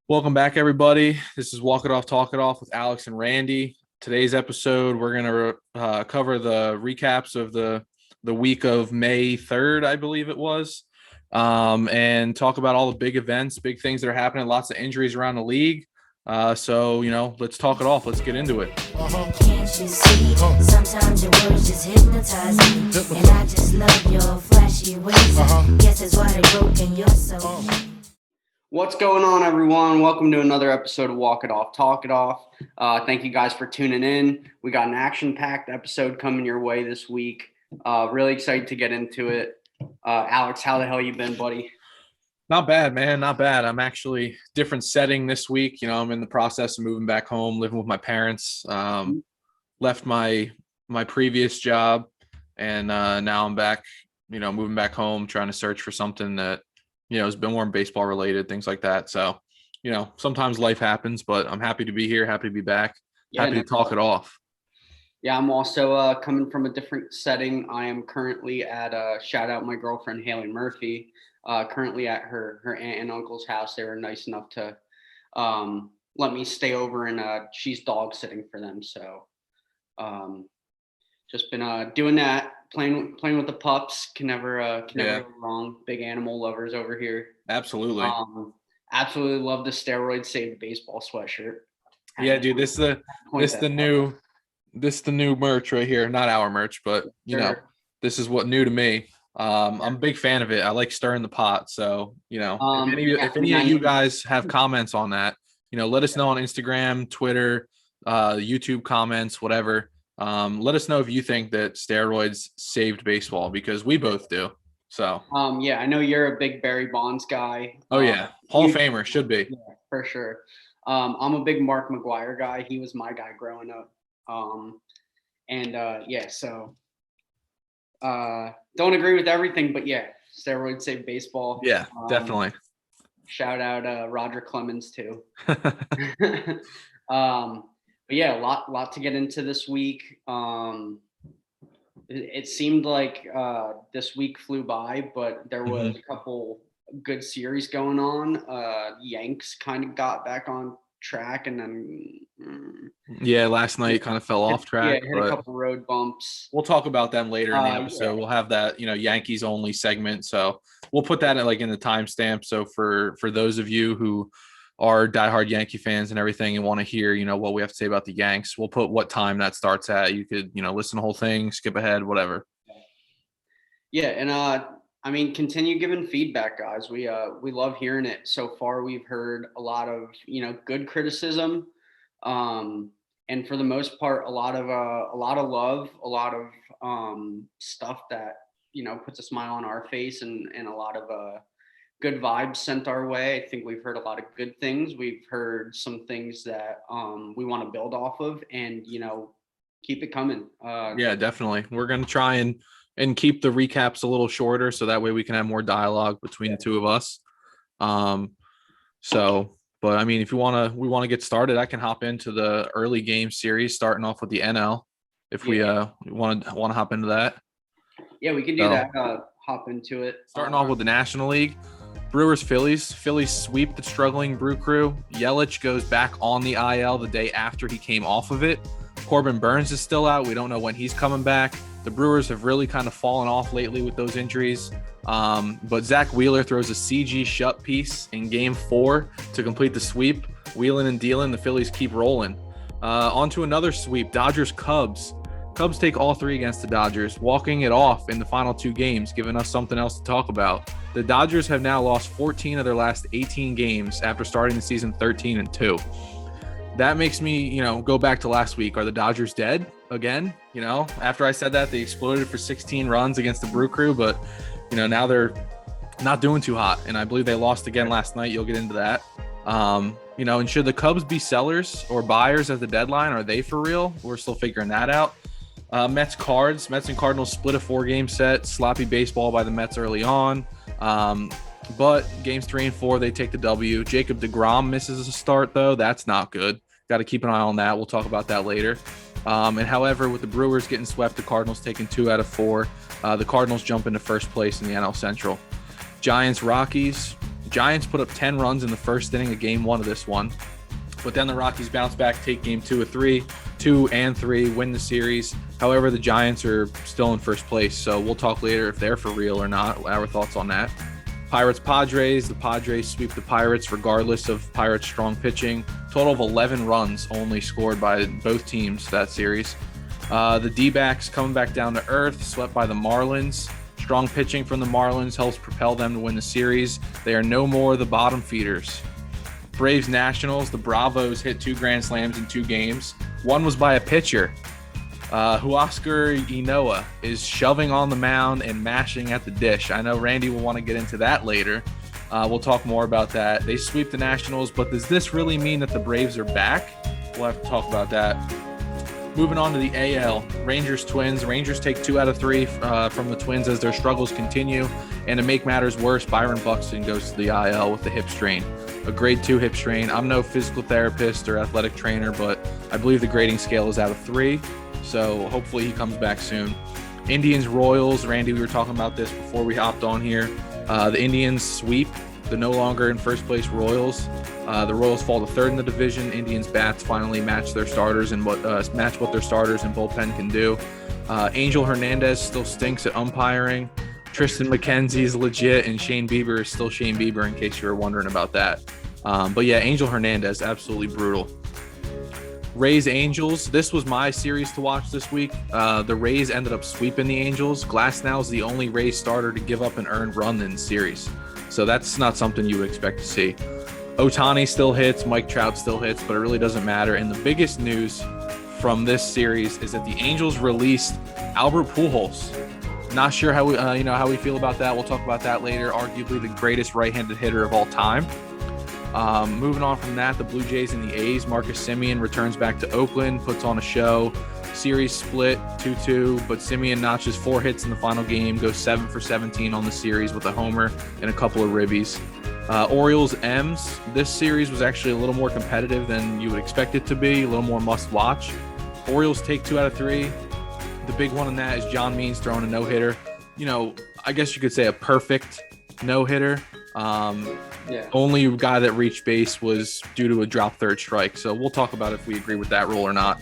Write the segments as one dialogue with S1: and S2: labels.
S1: Welcome back, everybody. This is Walk It Off, Talk It Off with Alex and Randy. Today's episode, we're going to cover the recaps of the week of May 3rd, I believe it was, and talk about all the big events, big things that are happening, lots of injuries around the league. Let's talk it off. Let's get into it.
S2: Can't you see? Sometimes your words just hypnotize me, and I just love your flashy ways. Guess that's why they broke in your soul.
S3: What's going on, everyone? Welcome to another episode of Walk It Off, Talk It Off. Thank you guys for tuning in. We got an action-packed episode coming your way this week. Really excited to get into it. Alex, how the hell you been, buddy?
S1: Not bad, man. Not bad. I'm actually different setting this week. I'm in the process of moving back home, living with my parents. Left my previous job, and now I'm back. Moving back home, trying to search for something that has been more baseball related, things like that. So, sometimes life happens, but I'm happy to be here, happy to be back, happy to talk it off.
S3: Yeah, I'm also coming from a different setting. I am currently at shout out my girlfriend Haley Murphy. Currently at her aunt and uncle's house. They were nice enough to let me stay over, and she's dog sitting for them. So just been doing that, playing with the pups. Can never go wrong. Big animal lovers over here.
S1: Absolutely.
S3: Absolutely love the steroid saved baseball sweatshirt.
S1: Yeah, dude, this the new merch right here. Not our merch, but this is what new to me. I'm a big fan of it. I like stirring the pot. So, if any of you guys have comments on that, let us know on Instagram, Twitter, YouTube comments, whatever. Let us know if you think that steroids saved baseball, because we both do. So,
S3: I know you're a big Barry Bonds guy.
S1: Oh yeah. Hall of Famer should be.
S3: Yeah, for sure. I'm a big Mark McGwire guy. He was my guy growing up. Don't agree with everything, but yeah, steroids save baseball.
S1: Yeah, definitely.
S3: Shout out Roger Clemens too. But yeah, a lot to get into this week. It seemed like this week flew by, but there was a couple good series going on. Yanks kind of got back on track, and then
S1: last night kind of fell off track.
S3: Hit a couple road bumps.
S1: We'll talk about them later in the episode. We'll have that Yankees only segment, so we'll put that in the timestamp. So for those of you who are diehard Yankee fans and everything and want to hear what we have to say about the Yanks, we'll put what time that starts at. You could listen to the whole thing, skip ahead, whatever.
S3: Yeah, and continue giving feedback, guys. We love hearing it. So far, we've heard a lot of good criticism, and for the most part, a lot of love, a lot of stuff that puts a smile on our face, and a lot of good vibes sent our way. I think we've heard a lot of good things. We've heard some things that we want to build off of, and keep it coming.
S1: Yeah, definitely. We're gonna try and keep the recaps a little shorter, so that way we can have more dialogue between the two of us. But if we want to get started, I can hop into the early game series, starting off with the NL. If we want to hop into that.
S3: Yeah, we can do that. Hop into it.
S1: Starting off with the National League. Brewers, Phillies. Phillies sweep the struggling Brew Crew. Yelich goes back on the IL the day after he came off of it. Corbin Burns is still out. We don't know when he's coming back. The Brewers have really kind of fallen off lately with those injuries. But Zach Wheeler throws a CG shut piece in Game 4 to complete the sweep. Wheeling and dealing, the Phillies keep rolling. On to another sweep, Dodgers-Cubs. Cubs take all three against the Dodgers, walking it off in the final two games, giving us something else to talk about. The Dodgers have now lost 14 of their last 18 games after starting the season 13-2. That makes me, go back to last week. Are the Dodgers dead again? After I said that, they exploded for 16 runs against the Brew Crew, but, now they're not doing too hot. And I believe they lost again last night. You'll get into that. And should the Cubs be sellers or buyers at the deadline? Are they for real? We're still figuring that out. Mets and Cardinals split a 4-game set. Sloppy baseball by the Mets early on. But games 3 and 4, they take the W. Jacob deGrom misses a start, though. That's not good. Got to keep an eye on that. We'll talk about that later. However, with the Brewers getting swept, the Cardinals taking 2 out of 4. The Cardinals jump into first place in the NL Central. Giants, Rockies. Giants put up 10 runs in the first inning of game 1 of this one. But then the Rockies bounce back, take game 2 and 3, win the series. However, the Giants are still in first place, so we'll talk later if they're for real or not, our thoughts on that. Pirates-Padres. The Padres sweep the Pirates regardless of Pirates' strong pitching. Total of 11 runs only scored by both teams that series. The D-backs coming back down to earth, swept by the Marlins. Strong pitching from the Marlins helps propel them to win the series. They are no more the bottom feeders. Braves Nationals, the Bravos hit 2 grand slams in 2 games. One was by a pitcher. Huascar Ynoa is shoving on the mound and mashing at the dish. I know Randy will want to get into that later. We'll talk more about that. They sweep the Nationals, but does this really mean that the Braves are back? We'll have to talk about that. Moving on to the AL, Rangers Twins. Rangers take 2 out of 3 from the Twins as their struggles continue. And to make matters worse, Byron Buxton goes to the IL with the hip strain. A grade 2 hip strain. I'm no physical therapist or athletic trainer, but I believe the grading scale is out of 3. So hopefully he comes back soon. Indians Royals. Randy, we were talking about this before we hopped on here. The Indians sweep the no longer in first place Royals. The Royals fall to 3rd in the division. Indians bats finally match their starters and what their starters and bullpen can do. Angel Hernandez still stinks at umpiring. Tristan McKenzie is legit, and Shane Bieber is still Shane Bieber, in case you were wondering about that. But yeah, Angel Hernandez, absolutely brutal. Rays Angels. This was my series to watch this week. The Rays ended up sweeping the Angels. Glasnow is the only Rays starter to give up an earned run in the series. So that's not something you would expect to see. Ohtani still hits, Mike Trout still hits, but it really doesn't matter. And the biggest news from this series is that the Angels released Albert Pujols. Not sure how we feel about that. We'll talk about that later. Arguably the greatest right-handed hitter of all time. Moving on from that, the Blue Jays and the A's. Marcus Semien returns back to Oakland, puts on a show. Series split 2-2, but Semien notches 4 hits in the final game, goes 7 for 17 on the series with a homer and a couple of ribbies. Orioles M's. This series was actually a little more competitive than you would expect it to be, a little more must-watch. Orioles take 2 out of 3. The big one in that is John Means throwing a no-hitter. I guess you could say a perfect no-hitter. Only guy that reached base was due to a drop 3rd strike. So we'll talk about if we agree with that rule or not.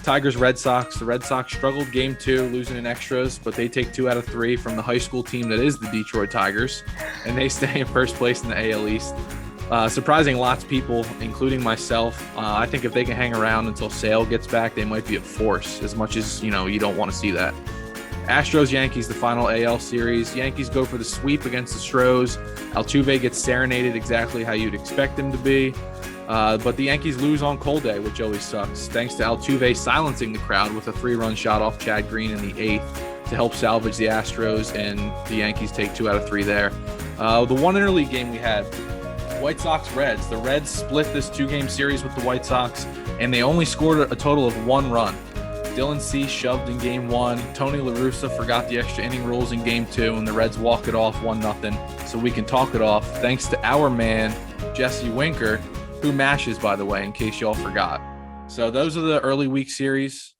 S1: Tigers Red Sox. The Red Sox struggled game 2, losing in extras, but they take 2 out of 3 from the high school team that is the Detroit Tigers, and they stay in first place in the AL East. Surprising lots of people, including myself. I think if they can hang around until Sale gets back, they might be a force, as much as you don't want to see that. Astros Yankees, the final AL series. Yankees go for the sweep against the Stros. Altuve gets serenaded exactly how you'd expect him to be. But the Yankees lose on Cold Day, which always sucks, thanks to Altuve silencing the crowd with a 3-run shot off Chad Green in the 8th to help salvage the Astros, and the Yankees take 2 out of 3 there. The one interleague game we had, White Sox Reds. The Reds split this 2-game series with the White Sox, and they only scored a total of 1 run. Dylan Cease shoved in game 1. Tony La Russa forgot the extra inning rules in game 2, and the Reds walk it off 1-0. So we can talk it off thanks to our man, Jesse Winker, who mashes, by the way, in case y'all forgot. So those are the early week series.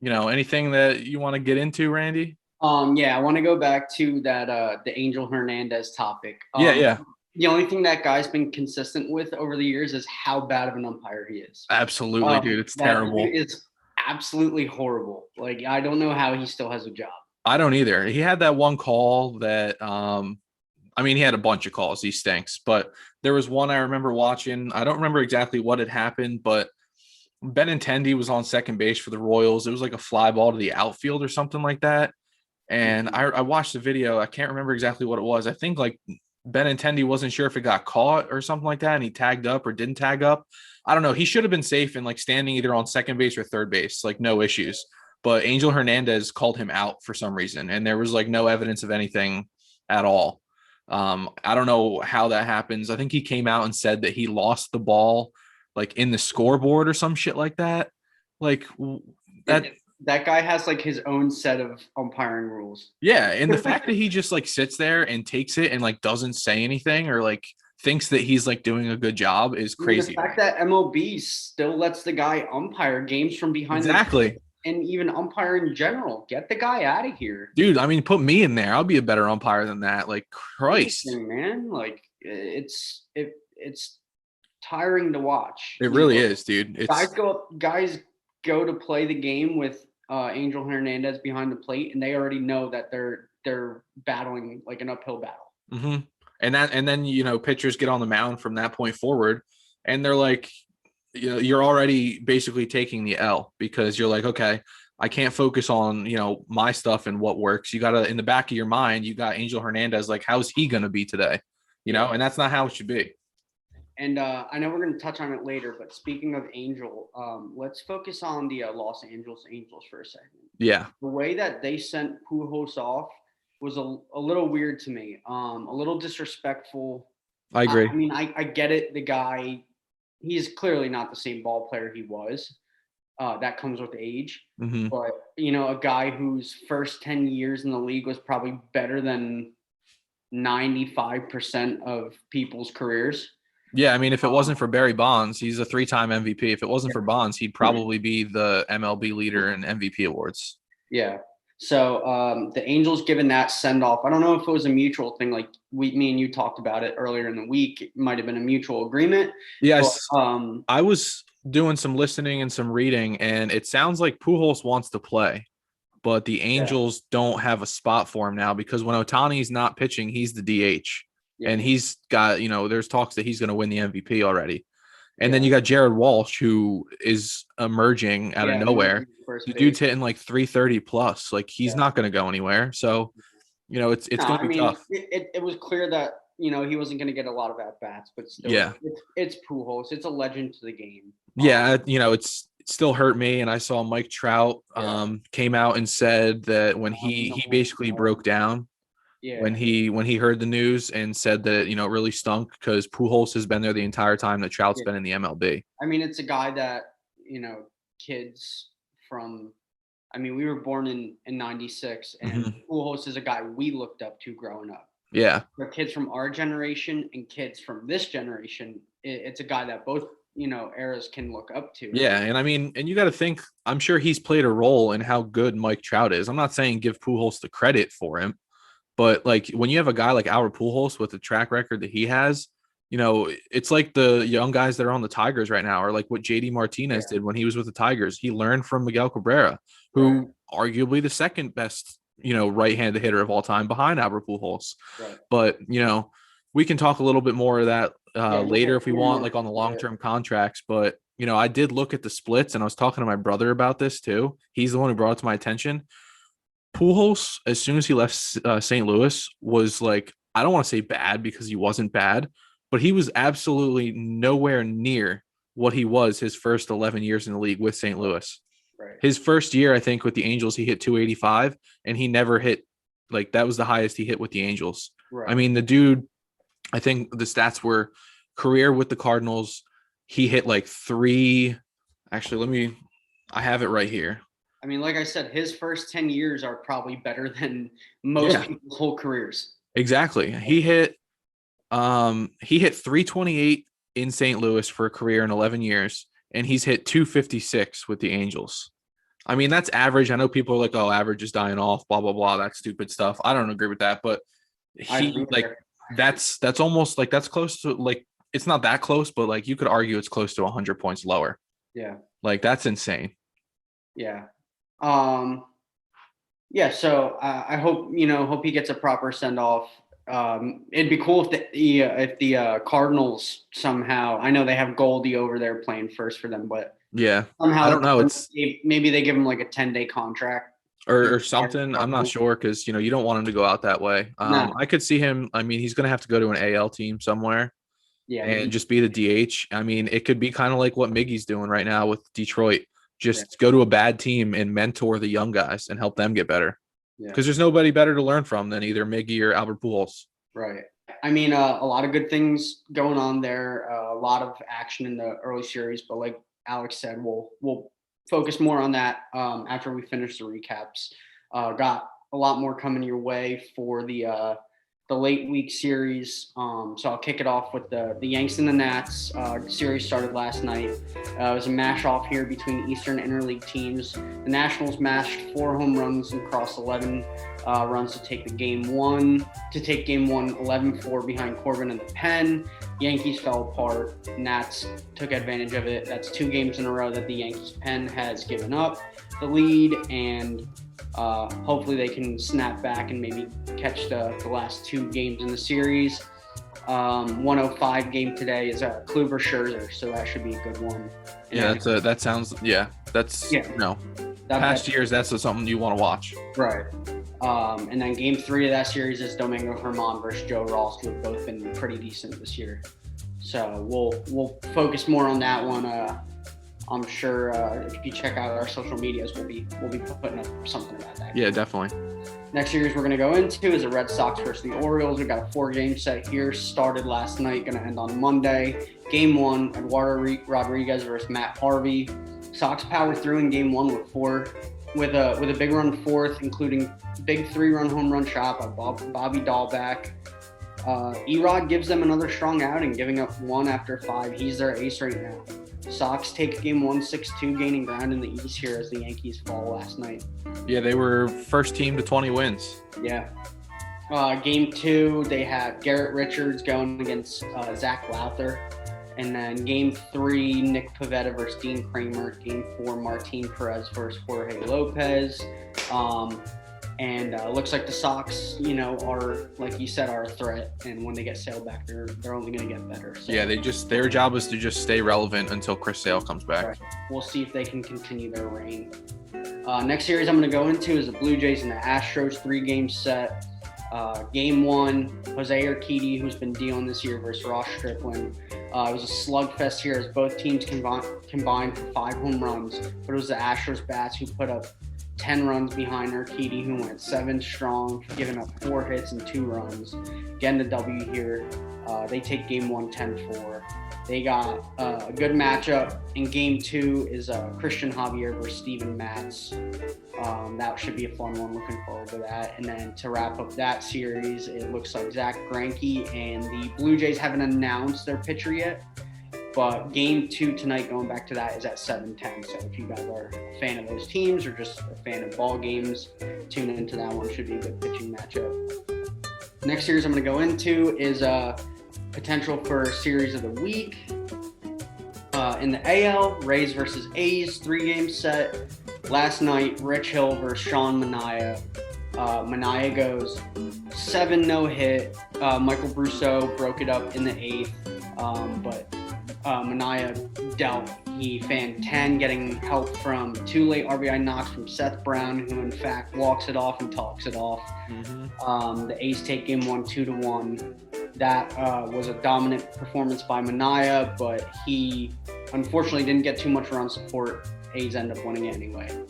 S1: Anything that you want to get into, Randy?
S3: I want to go back to that the Angel Hernandez topic.
S1: Yeah.
S3: The only thing that guy's been consistent with over the years is how bad of an umpire he is.
S1: Absolutely, dude. It's terrible.
S3: It's absolutely horrible. Like, I don't know how he still has a job.
S1: I don't either. He had that one call that he had a bunch of calls. He stinks. But there was one I remember watching. I don't remember exactly what had happened, but Benintendi was on second base for the Royals. It was like a fly ball to the outfield or something like that. And I watched the video. I can't remember exactly what it was. I think like Benintendi wasn't sure if it got caught or something like that, and he tagged up or didn't tag up. I don't know. He should have been safe and like standing either on second base or third base, like no issues. But Angel Hernandez called him out for some reason, and there was like no evidence of anything at all. I don't know how that happens. I think he came out and said that he lost the ball like in the scoreboard or some shit like that. Like
S3: that guy has like his own set of umpiring rules.
S1: Yeah. And the fact that he just like sits there and takes it and like doesn't say anything or like thinks that he's like doing a good job is crazy.
S3: The fact that MLB still lets the guy umpire games from behind
S1: exactly.
S3: And even umpire in general. Get the guy out of here.
S1: Dude, I mean, put me in there. I'll be a better umpire than that. Like, Christ.
S3: Man, like, it's tiring to watch.
S1: It really is, dude.
S3: Guys go to play the game with Angel Hernandez behind the plate, and they already know that they're battling like an uphill battle.
S1: Mm-hmm. And then pitchers get on the mound from that point forward, and they're like, you're already basically taking the L because you're like, okay, I can't focus on my stuff and what works. You gotta, in the back of your mind, you got Angel Hernandez, like, how's he gonna be today? And that's not how it should be.
S3: And I know we're going to touch on it later, but speaking of Angel, let's focus on the Los Angeles Angels for a second.
S1: Yeah.
S3: The way that they sent Pujols off was a little weird to me, a little disrespectful.
S1: I agree.
S3: I mean, I get it. The guy, he's clearly not the same ball player he was. That comes with age.
S1: Mm-hmm.
S3: But, a guy whose first 10 years in the league was probably better than 95% of people's careers.
S1: Yeah, I mean, if it wasn't for Barry Bonds, he's a 3-time MVP. If it wasn't for Bonds, he'd probably be the MLB leader in MVP awards.
S3: Yeah. So the Angels given that send off. I don't know if it was a mutual thing. Like me and you talked about it earlier in the week. It might have been a mutual agreement.
S1: Yes. I was doing some listening and some reading, and it sounds like Pujols wants to play, but the Angels don't have a spot for him now because when Ohtani's not pitching, he's the DH. Yeah. And he's got, there's talks that he's going to win the MVP already. And then you got Jared Walsh, who is emerging out of nowhere. The dude's hitting like 330 plus. Like, he's not going to go anywhere. So, it's going to be tough.
S3: It was clear that, he wasn't going to get a lot of at-bats, but still, it's Pujols. It's a legend to the game.
S1: Yeah, it still hurt me. And I saw Mike Trout came out and said that when he basically broke down. Yeah. When he heard the news and said that it really stunk because Pujols has been there the entire time that Trout's been in the MLB.
S3: I mean, it's a guy that kids from. I mean, we were born in '96, and Pujols is a guy we looked up to growing up.
S1: Yeah,
S3: for kids from our generation and kids from this generation, it's a guy that both eras can look up to.
S1: Yeah, and I mean, and you got to think. I'm sure he's played a role in how good Mike Trout is. I'm not saying give Pujols the credit for him. But like when you have a guy like Albert Pujols with the track record that he has, it's like the young guys that are on the Tigers right now, or like what JD Martinez did when he was with the Tigers. He learned from Miguel Cabrera, who arguably the second best, right-handed hitter of all time behind Albert Pujols. Right. But, we can talk a little bit more of that later if we want, like on the long-term contracts. But, I did look at the splits, and I was talking to my brother about this too. He's the one who brought it to my attention. Pujols, as soon as he left St. Louis, was like, I don't want to say bad because he wasn't bad, but he was absolutely nowhere near what he was his first 11 years in the league with St. Louis. Right. His first year, I think, with the Angels, he hit 285, and he never hit, like, that was the highest he hit with the Angels. Right. I mean, the dude, I think the stats were career with the Cardinals, he hit like I have it right here.
S3: I mean, like I said, his first 10 years are probably better than most people's whole careers.
S1: Exactly. He hit 328 in St. Louis for a career in 11 years, and he's hit 256 with the Angels. I mean, that's average. I know people are like, oh, average is dying off, blah, blah, blah. That's stupid stuff. I don't agree with that, but that's almost like that's close to, like, it's not that close, but like you could argue it's close to 100 points lower. Yeah. Like, that's insane.
S3: Yeah. So I hope he gets a proper send off. It'd be cool if the Cardinals somehow, I know they have Goldie over there playing first for them, but somehow
S1: I don't know.
S3: Maybe they give him like a 10-day contract
S1: or something. I'm not sure because you don't want him to go out that way. No. I could see him. I mean, he's going to have to go to an AL team somewhere. Yeah, and just be the DH. I mean, it could be kind of like what Miggy's doing right now with Detroit. Just go to a bad team and mentor the young guys and help them get better. Because there's nobody better to learn from than either Miggy or Albert Pujols.
S3: Right. I mean, a lot of good things going on there. A lot of action in the early series, but like Alex said, we'll focus more on that after we finish the recaps. Got a lot more coming your way for the the late week series. So I'll kick it off with the Yanks and the Nats. Series started last night. It was a mash off here between Eastern interleague teams. The Nationals mashed 4 home runs and crossed 11 runs to take game one 11-4 behind Corbin in the pen. Yankees fell apart. Nats took advantage of it. That's 2 games in a row that the Yankees pen has given up the lead, and hopefully they can snap back and maybe catch the last 2 games in the series. 105 game today is Kluber Scherzer, so that should be a good one.
S1: And past years, that's something you want to watch.
S3: Right. And then game 3 of that series is Domingo Germán versus Joe Ross, who have both been pretty decent this year. So we'll focus more on that one. I'm sure if you check out our social medias, we'll be putting up something about that.
S1: Yeah, definitely.
S3: Next series we're going to go into is the Red Sox versus the Orioles. We've got a 4-game set here. Started last night, going to end on Monday. Game 1, Eduardo Rodriguez versus Matt Harvey. Sox powered through in game 1 with a big run fourth, including big 3-run home run shot by Bobby Dahlbeck. Erod gives them another strong outing, giving up 1 after 5. He's their ace right now. Sox take game 1 6-2, gaining ground in the East here as the Yankees fall last night.
S1: Yeah, they were first team to 20 wins.
S3: Yeah. Game 2, they have Garrett Richards going against Zach Lowther. And then game 3, Nick Pivetta versus Dean Kramer. Game 4, Martin Perez versus Jorge Lopez. And looks like the Sox, are, like you said, are a threat. And when they get Sale back, they're only going to get better. So.
S1: Yeah, their job is to just stay relevant until Chris Sale comes back.
S3: Right. We'll see if they can continue their reign. Next series I'm going to go into is the Blue Jays and the Astros 3-game set. Game 1, Jose Urquidy, who's been dealing this year, versus Ross Strickland. It was a slugfest here as both teams combined for 5 home runs, but it was the Astros bats who put up 10 runs behind Urquidy, who went 7 strong, giving up 4 hits and 2 runs. Getting the W here. They take game 1 10-4. They got a good matchup. In game 2 is Christian Javier versus Steven Matz. That should be a fun one. Looking forward to that. And then to wrap up that series, it looks like Zach Greinke and the Blue Jays haven't announced their pitcher yet. But game 2 tonight, going back to that, is at 7:10. So if you guys are a fan of those teams or just a fan of ball games, tune into that one. Should be a good pitching matchup. Next series I'm going to go into is potential for series of the week. In the AL, Rays versus A's, 3-game set. Last night, Rich Hill versus Sean Manaea. Manaea goes 7 no-hit. Michael Brousseau broke it up in the 8th, but Manaea dealt. He fanned 10, getting help from 2 late RBI knocks from Seth Brown, who in fact walks it off and talks it off. Mm-hmm. The A's take game 1 2-1. That was a dominant performance by Manaea, but he unfortunately didn't get too much run support. A's end up winning anyway.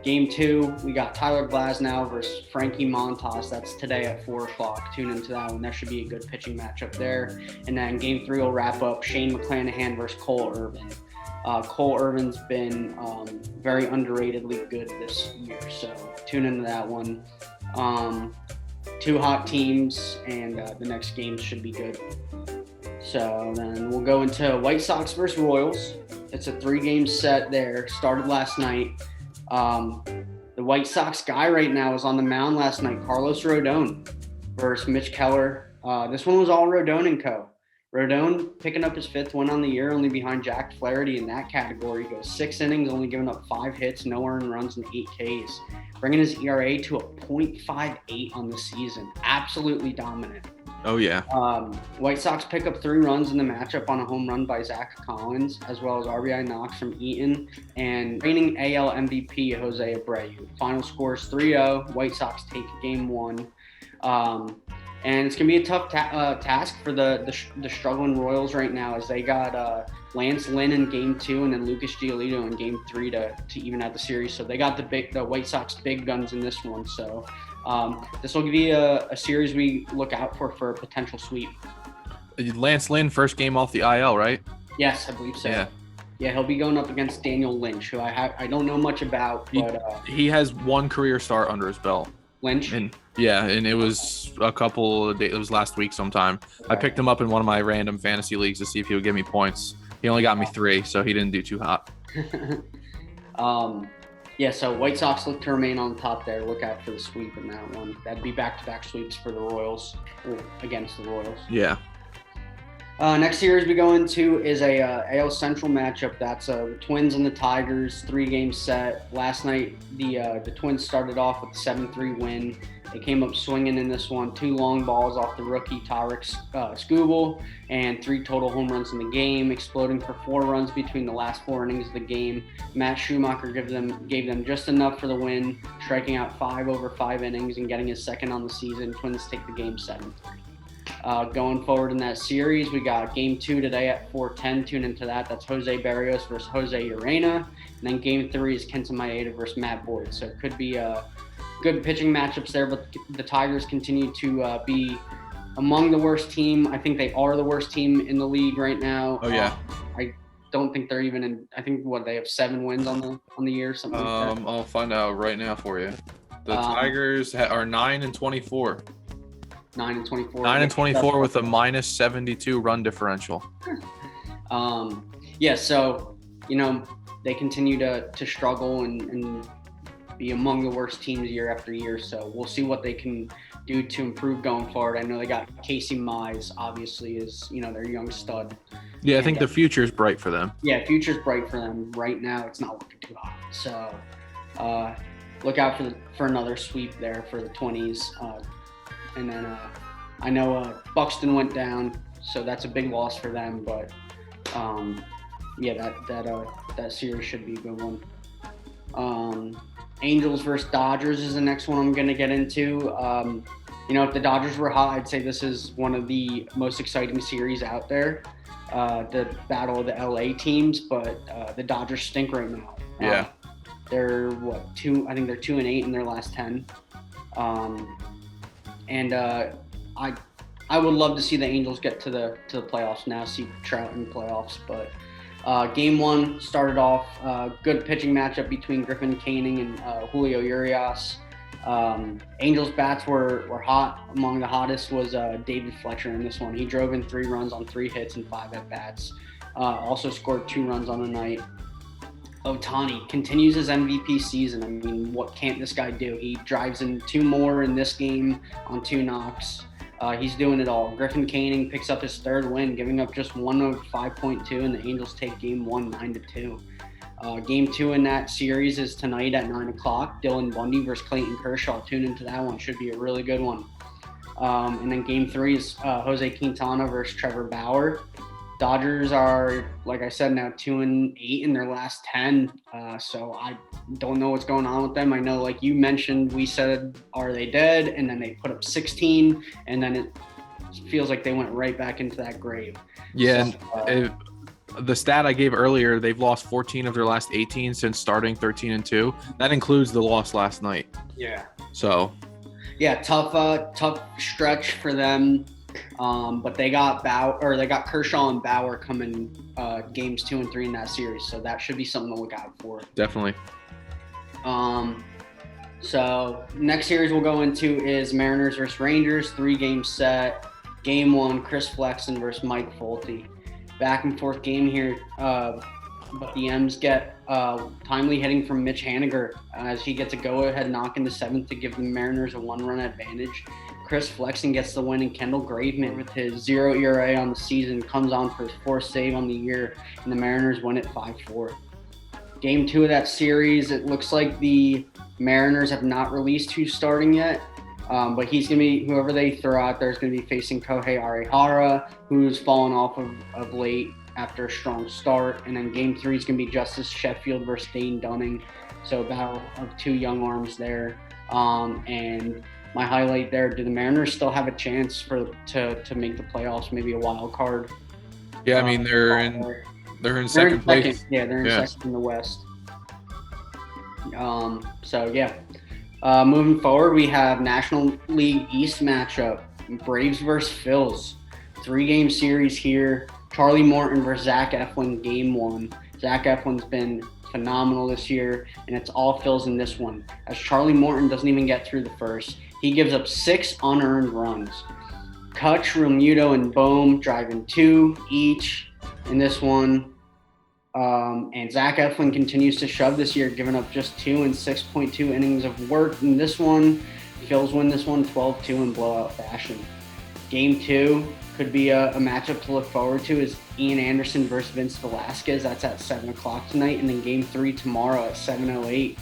S3: Game 2, we got Tyler Glasnow versus Frankie Montas. That's today at 4 o'clock. Tune into that one. That should be a good pitching matchup there. And then game 3 will wrap up Shane McClanahan versus Cole Irvin. Cole Irvin's been very underratedly good this year, so tune into that one. 2 hot teams, and the next game should be good. So then we'll go into White Sox versus Royals. It's a 3-game set there. Started last night. The White Sox guy right now is on the mound last night, Carlos Rodon versus Mitch Keller. This one was all Rodon and co. Rodon picking up his 5th win on the year, only behind Jack Flaherty in that category. He goes 6 innings, only giving up 5 hits, no earned runs, and 8 Ks, bringing his ERA to a .58 on the season. Absolutely dominant.
S1: Oh, yeah.
S3: White Sox pick up 3 runs in the matchup on a home run by Zach Collins, as well as RBI knocks from Eaton and reigning AL MVP Jose Abreu. Final score is 3-0. White Sox take game 1. And it's going to be a tough task for the struggling Royals right now, as they got Lance Lynn in game 2 and then Lucas Giolito in game 3 to even out the series. So they got the White Sox big guns in this one. So this will be a series we look out for a potential sweep.
S1: Lance Lynn, first game off the IL, right?
S3: Yes, I believe so.
S1: Yeah,
S3: he'll be going up against Daniel Lynch, who I don't know much about, but
S1: he has 1 career start under his belt.
S3: Lynch?
S1: Yeah, and it was a couple of days. It was last week sometime. I
S3: Okay.
S1: picked him up in one of my random fantasy leagues to see if he would give me points. He only got me 3, so he didn't do too hot.
S3: Yeah, so White Sox look to remain on top there. Look out for the sweep in that one. That'd be back-to-back sweeps for the Royals, or against the Royals.
S1: Yeah.
S3: Next series we go into is a AL Central matchup. That's the Twins and the Tigers, 3-game set. Last night, the Twins started off with a 7-3 win. They came up swinging in this one. 2 long balls off the rookie Tarek Skubal and 3 total home runs in the game, exploding for 4 runs between the last 4 innings of the game. Matt Schumacher gave them just enough for the win, striking out 5 over 5 innings and getting his second on the season. Twins take the game 7-3. Going forward in that series, we got Game 2 today at 4:10. Tune into that. That's Jose Barrios versus Jose Urena. And then Game 3 is Kenta Maeda versus Matt Boyd. So it could be good pitching matchups there, but the Tigers continue to be among the worst team. I think they are the worst team in the league right now.
S1: Oh, yeah.
S3: I don't think they're even in. I think they have 7 wins on the year, something like that.
S1: I'll find out right now for you. The Tigers are 9-24.
S3: 9-24.
S1: 9-24 with a -72 run differential.
S3: Yeah, so they continue to struggle and be among the worst teams year after year. So we'll see what they can do to improve going forward. I know they got Casey Mize, obviously, is their young stud.
S1: Yeah, I think the future is bright for them.
S3: Yeah, future's bright for them. Right now, it's not looking too hot. So look out for another sweep there for the 20s. And then I know Buxton went down, so that's a big loss for them. But yeah, that series should be a good one. Angels versus Dodgers is the next one I'm going to get into. If the Dodgers were hot, I'd say this is one of the most exciting series out there. The battle of the LA teams, but the Dodgers stink right now.
S1: Yeah.
S3: They're 2? I think they're 2-8 in their last 10. And I would love to see the Angels get to the playoffs now, see Trout in the playoffs. But Game 1 started off good pitching matchup between Griffin Canning and Julio Urias. Angels bats were hot. Among the hottest was David Fletcher in this one. He drove in 3 runs on 3 hits and 5 at bats. Also scored 2 runs on the night. Ohtani continues his MVP season. I mean, what can't this guy do? He drives in 2 more in this game on 2 knocks. He's doing it all. Griffin Canning picks up his 3rd win, giving up just 1 of 5.2, and the Angels take Game 1 9-2. Game 2 in that series is tonight at 9 o'clock. Dylan Bundy versus Clayton Kershaw. Tune into that one. Should be a really good one. And then Game 3 is Jose Quintana versus Trevor Bauer. Dodgers are, like I said, now 2-8 in their last 10. So I don't know what's going on with them. I know, like you mentioned, we said, are they dead? And then they put up 16, and then it feels like they went right back into that grave.
S1: Yeah,
S3: So,
S1: the stat I gave earlier, they've lost 14 of their last 18 since starting 13-2. That includes the loss last night.
S3: yeah.
S1: So,
S3: Yeah, tough stretch for them. But they got Kershaw and Bauer coming games 2 and 3 in that series, so that should be something to look out for.
S1: definitely.
S3: So next series we'll go into is Mariners versus Rangers, 3-game set. Game 1, Chris Flexen versus Mike Folty. Back and forth game here, but the M's get timely hitting from Mitch Haniger as he gets a go-ahead knock in the 7th to give the Mariners a 1-run advantage. Chris Flexen gets the win, and Kendall Graveman, with his 0 ERA on the season, comes on for his 4th save on the year, and the Mariners win it 5-4. Game 2 of that series, it looks like the Mariners have not released who's starting yet, but he's going to be, whoever they throw out there is going to be facing Kohei Arihara, who's fallen off of late after a strong start. And then Game 3 is going to be Justice Sheffield versus Dane Dunning, so a battle of 2 young arms there. And my highlight there, do the Mariners still have a chance to make the playoffs, maybe a wild card?
S1: Yeah, I mean, they're in second place.
S3: Yeah, they're in second in the West. So yeah. Moving forward, we have National League East matchup, Braves versus Phils. 3-game series here. Charlie Morton versus Zach Eflin, Game 1. Zach Eflin's been phenomenal this year, and it's all Phils in this one, as Charlie Morton doesn't even get through the first. He gives up 6 unearned runs. Kutch, Realmuto, and Bohm driving 2 each in this one. And Zach Eflin continues to shove this year, giving up just 2 and 6.2 innings of work in this one. Phils win this one 12-2 in blowout fashion. Game 2 could be a matchup to look forward to is Ian Anderson versus Vince Velasquez. That's at 7 o'clock tonight. And then Game 3 tomorrow at 7:08.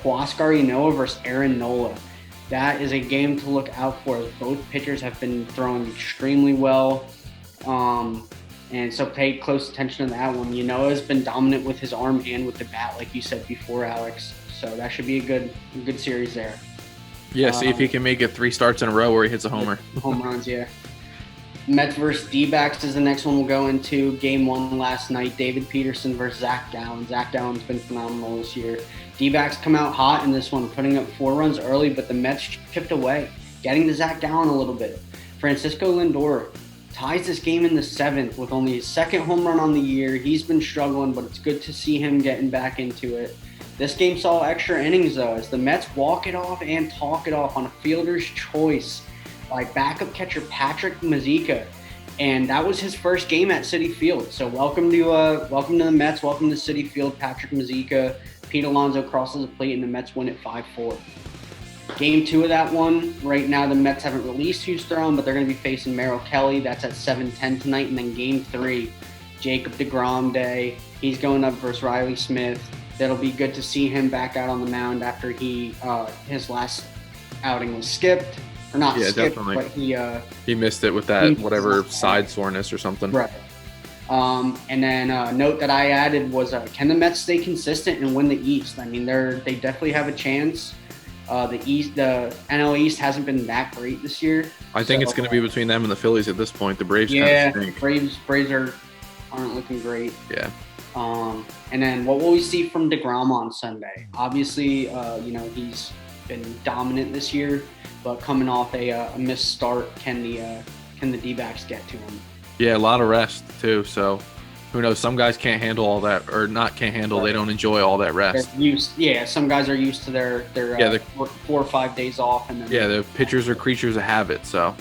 S3: Huascar Ynoa versus Aaron Nola. That is a game to look out for, as both pitchers have been throwing extremely well. And so pay close attention to that one. Ynoa has been dominant with his arm and with the bat, like you said before, Alex. So that should be a good series there.
S1: Yeah, see if he can make it 3 starts in a row where he hits a homer.
S3: Home runs, yeah. Mets versus D-backs is the next one we'll go into. Game 1 last night, David Peterson versus Zach Gallen. Zach Gallen's been phenomenal this year. D-backs come out hot in this one, putting up 4 runs early, but the Mets chipped away, getting to Zach Gallen a little bit. Francisco Lindor ties this game in the 7th with only his 2nd home run on the year. He's been struggling, but it's good to see him getting back into it. This game saw extra innings, though, as the Mets walk it off and talk it off on a fielder's choice by backup catcher Patrick Mazeika. And that was his first game at Citi Field. So welcome to the Mets, welcome to Citi Field, Patrick Mazeika. Pete Alonso crosses the plate, and the Mets win it 5-4. Game 2 of that one, right now the Mets haven't released who's throwing, but they're going to be facing Merrill Kelly. That's at 7:10 tonight. And then Game 3, Jacob deGrom Day. He's going up versus Riley Smith. That'll be good to see him back out on the mound after his last outing was skipped. Or not skipped, definitely. But
S1: he missed it with that whatever side soreness or something.
S3: Right. And then a note that I added was, can the Mets stay consistent and win the East? I mean, they definitely have a chance. The NL East hasn't been that great this year.
S1: I think it's going to be between them and the Phillies at this point. The Braves
S3: kind of stink. Braves aren't looking great.
S1: Yeah.
S3: And then what will we see from deGrom on Sunday? Obviously, he's been dominant this year, but coming off a missed start, can the D-backs get to him?
S1: Yeah, a lot of rest too. So who knows? Some guys can't handle all that, or not can't handle. Right. They don't enjoy all that rest.
S3: Some guys are used to their 4 or 5 days off, and then
S1: the pitchers are creatures of habit. So.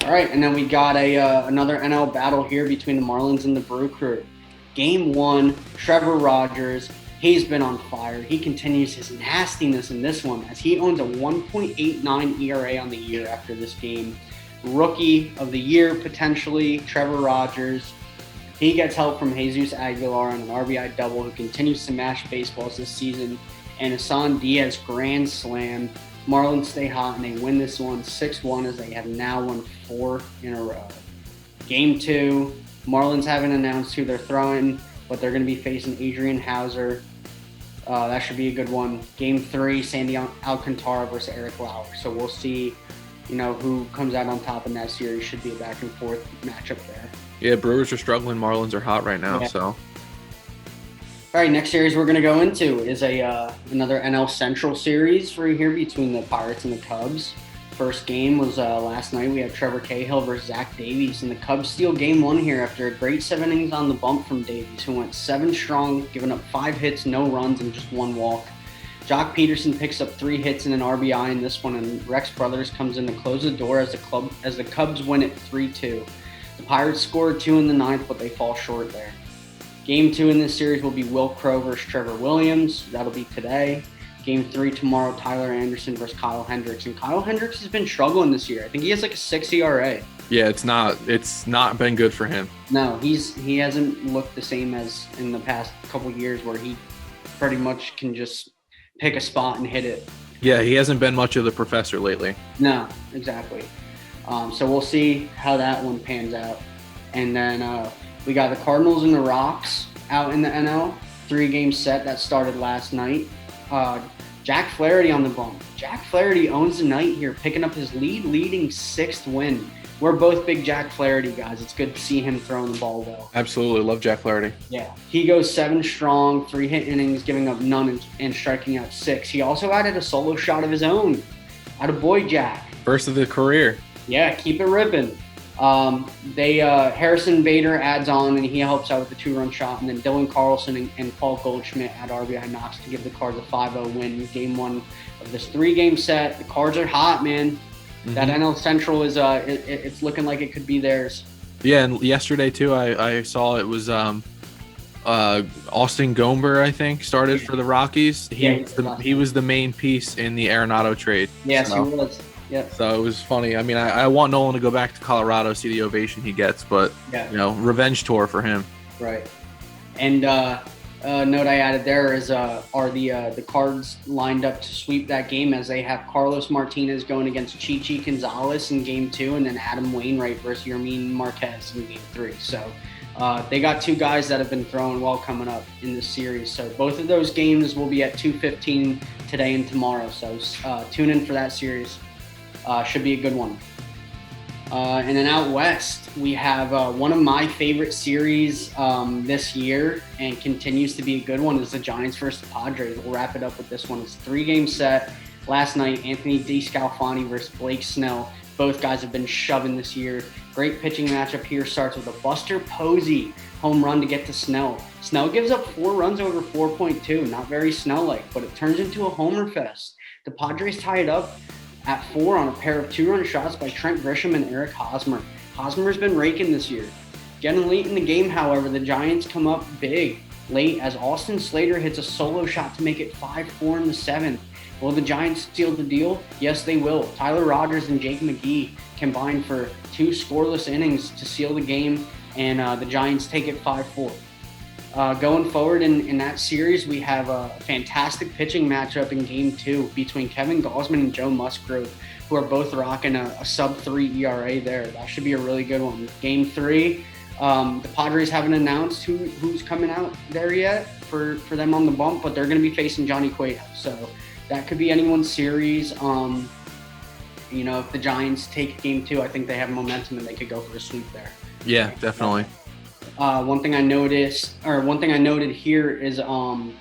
S3: All right, and then we got another NL battle here between the Marlins and the Brew Crew. Game 1, Trevor Rogers. He's been on fire. He continues his nastiness in this one as he owns a 1.89 ERA on the year after this game. Rookie of the year, potentially, Trevor Rogers. He gets help from Jesus Aguilar on an RBI double, who continues to mash baseballs this season. And Hassan Diaz grand slam. Marlins stay hot, and they win this one 6-1 as they have now won 4 in a row. Game 2, Marlins haven't announced who they're throwing, but they're going to be facing Adrian Hauser. That should be a good one. Game 3, Sandy Alcantara versus Eric Lauer. So we'll see, who comes out on top in that series. Should be a back and forth matchup there.
S1: Yeah, Brewers are struggling. Marlins are hot right now. Yeah. So.
S3: All right, next series we're going to go into is another NL Central series right here between the Pirates and the Cubs. First game was last night. We had Trevor Cahill versus Zach Davies, and the Cubs steal Game 1 here after a great 7 innings on the bump from Davies, who went 7 strong, giving up 5 hits, no runs, and just 1 walk. Jock Peterson picks up 3 hits and an RBI in this one, and Rex Brothers comes in to close the door as the Cubs win it 3-2. The Pirates scored 2 in the 9th, but they fall short there. Game 2 in this series will be Will Crowe versus Trevor Williams. That'll be today. Game 3 tomorrow, Tyler Anderson versus Kyle Hendricks. And Kyle Hendricks has been struggling this year. I think he has like a 6 ERA.
S1: Yeah, it's not been good for him.
S3: No, he hasn't looked the same as in the past couple years, where he pretty much can just pick a spot and hit it.
S1: Yeah, he hasn't been much of the professor lately.
S3: No, exactly. So we'll see how that one pans out. And then we got the Cardinals and the Rocks out in the NL. 3-game set that started last night. Jack Flaherty on the bump. Jack Flaherty owns the night here, picking up his leading 6th win. We're both big Jack Flaherty guys. It's good to see him throwing the ball well.
S1: Absolutely. Love Jack Flaherty.
S3: Yeah. He goes 7 strong, 3-hit innings, giving up none and striking out 6. He also added a solo shot of his own. Attaboy, Jack.
S1: First of the career.
S3: Yeah, keep it ripping. Harrison Bader adds on and he helps out with the 2-run shot, and then Dylan Carlson and Paul Goldschmidt add RBI knocks to give the Cards a 5-0 win in Game 1 of this 3-game set. The Cards are hot, man. Mm-hmm. That NL Central is it's looking like it could be theirs.
S1: Yeah, and yesterday too, I saw it was Austin Gomber, I think, started for the Rockies. He was the main piece in the Arenado trade.
S3: Yes, he was. Yeah.
S1: So it was funny. I mean, I want Nolan to go back to Colorado, see the ovation he gets, but revenge tour for him.
S3: Right. And note I added there is are the Cards lined up to sweep that game, as they have Carlos Martinez going against Chichi Gonzalez in Game 2, and then Adam Wainwright versus Yermin Marquez in Game 3. So they got 2 guys that have been throwing well coming up in this series. So both of those games will be at 2:15 today and tomorrow. So tune in for that series. Should be a good one. And then out west, we have one of my favorite series this year, and continues to be a good one, is the Giants versus the Padres. We'll wrap it up with this one. It's a 3-game set. Last night, Anthony DeScalfani versus Blake Snell. Both guys have been shoving this year. Great pitching matchup here. Starts with a Buster Posey home run to get to Snell. Snell gives up 4 runs over 4.2. Not very Snell-like, but it turns into a homer fest. The Padres tie it up at 4 on a pair of 2-run shots by Trent Grisham and Eric Hosmer. Hosmer's been raking this year. Getting late in the game, however, the Giants come up big late as Austin Slater hits a solo shot to make it 5-4 in the 7th. Will the Giants steal the deal? Yes, they will. Tyler Rogers and Jake McGee combined for 2 scoreless innings to seal the game, and the Giants take it 5-4. Going forward in that series, we have a fantastic pitching matchup in Game 2 between Kevin Gausman and Joe Musgrove, who are both rocking a sub-3 ERA there. That should be a really good one. Game 3, the Padres haven't announced who's coming out there yet for them on the bump, but they're going to be facing Johnny Cueto. So that could be anyone's series. If the Giants take Game 2, I think they have momentum and they could go for a sweep there.
S1: Yeah, definitely.
S3: One thing I noted here is another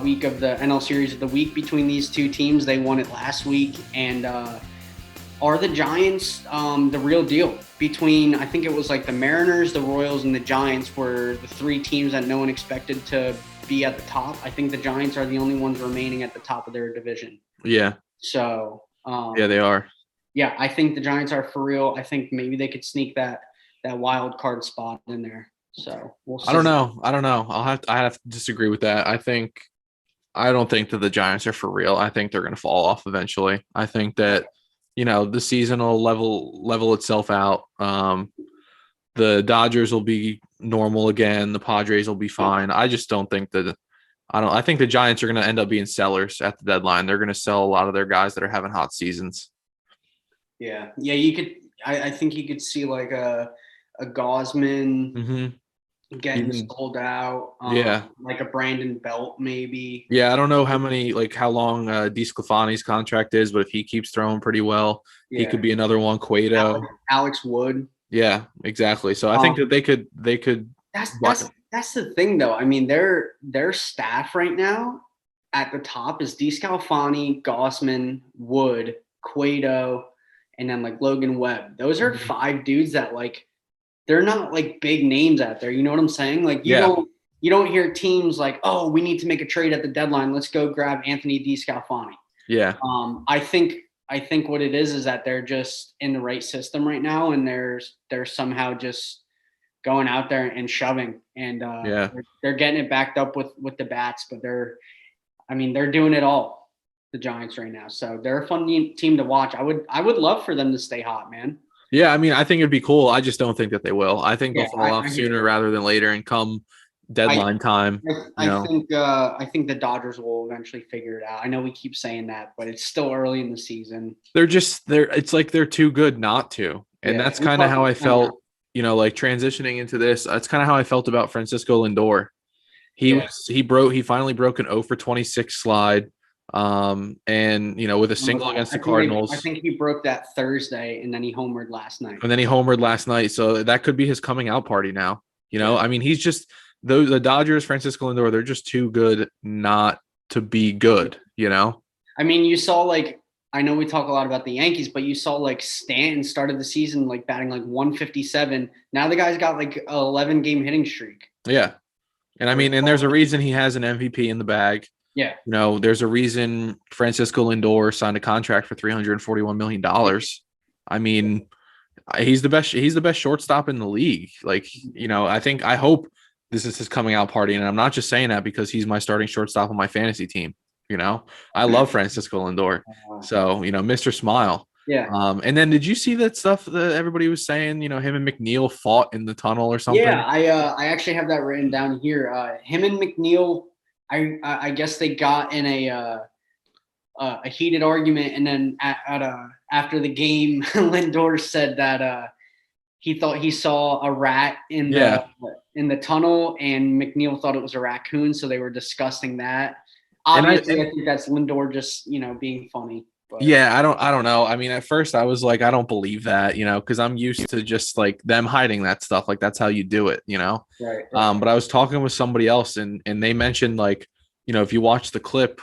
S3: week of the NL Series of the Week between these 2 teams. They won it last week, and are the Giants the real deal? Between, I think it was like the Mariners, the Royals, and the Giants were the 3 teams that no one expected to be at the top. I think the Giants are the only ones remaining at the top of their division.
S1: Yeah.
S3: So.
S1: Yeah, they are.
S3: Yeah, I think the Giants are for real. I think maybe they could sneak that wild card spot in there. So we'll see.
S1: I don't know. I have to disagree with that. I don't think that the Giants are for real. I think they're going to fall off eventually. I think that the season will level itself out. The Dodgers will be normal again. The Padres will be fine. I just don't think that. I think the Giants are going to end up being sellers at the deadline. They're going to sell a lot of their guys that are having hot seasons.
S3: Yeah. You could. I think you could see like a Gausman getting sold out. Like a Brandon Belt maybe.
S1: Yeah, I don't know how long DeSclafani's contract is, but if he keeps throwing pretty well, he could be another one. Cueto,
S3: Alex Wood.
S1: Yeah, exactly. So I think that they could.
S3: That's the thing though. I mean, their staff right now at the top is DeSclafani, Gausman, Wood, Cueto, and then like Logan Webb. Those are 5 dudes that they're not like big names out there. You know what I'm saying? Like you don't hear teams like, oh, we need to make a trade at the deadline. Let's go grab Anthony DeSclafani.
S1: Yeah. I
S3: think what it is that they're just in the right system right now, and they're somehow just going out there and shoving, and they're getting it backed up with the bats, but they're doing it all. The Giants right now, so they're a fun team to watch. I would love for them to stay hot, man.
S1: Yeah, I mean, I think it'd be cool. I just don't think that they will. I think they'll fall off sooner rather than later, and come deadline time.
S3: I think the Dodgers will eventually figure it out. I know we keep saying that, but it's still early in the season.
S1: It's like they're too good not to, and that's kind of how I felt. Transitioning into this, that's kind of how I felt about Francisco Lindor. He finally broke an 0 for 26 slide. With a single against the Cardinals.
S3: I think he broke that Thursday, and then he homered last night.
S1: So that could be his coming out party now. I mean, he's just the Dodgers, Francisco Lindor, they're just too good not to be good. I
S3: mean, you saw I know we talk a lot about the Yankees, but you saw like Stanton started the season like batting like 157. Now the guy's got like an 11-game hitting streak.
S1: Yeah. And I mean, and there's a reason he has an MVP in the bag.
S3: Yeah.
S1: You know, there's a reason Francisco Lindor signed a contract for $341 million. I mean, he's the best shortstop in the league. Like, you know, I hope this is his coming out party. And I'm not just saying that because he's my starting shortstop on my fantasy team. You know, I love Francisco Lindor. So, you know, Mr. Smile.
S3: Yeah.
S1: And then did you see that stuff that everybody was saying, you know, him and McNeil fought in the tunnel or something?
S3: Yeah, I actually have that written down here. Him and McNeil, I guess they got in a heated argument, and then after the game, Lindor said that he thought he saw a rat in the tunnel, and McNeil thought it was a raccoon, so they were discussing that. Obviously, I think that's Lindor just, you know, being funny. But.
S1: Yeah, I don't know. I mean, at first I was like, I don't believe that, you know, because I'm used to just like them hiding that stuff. Like that's how you do it, you know.
S3: Right.
S1: But I was talking with somebody else, and they mentioned like, you know, if you watch the clip,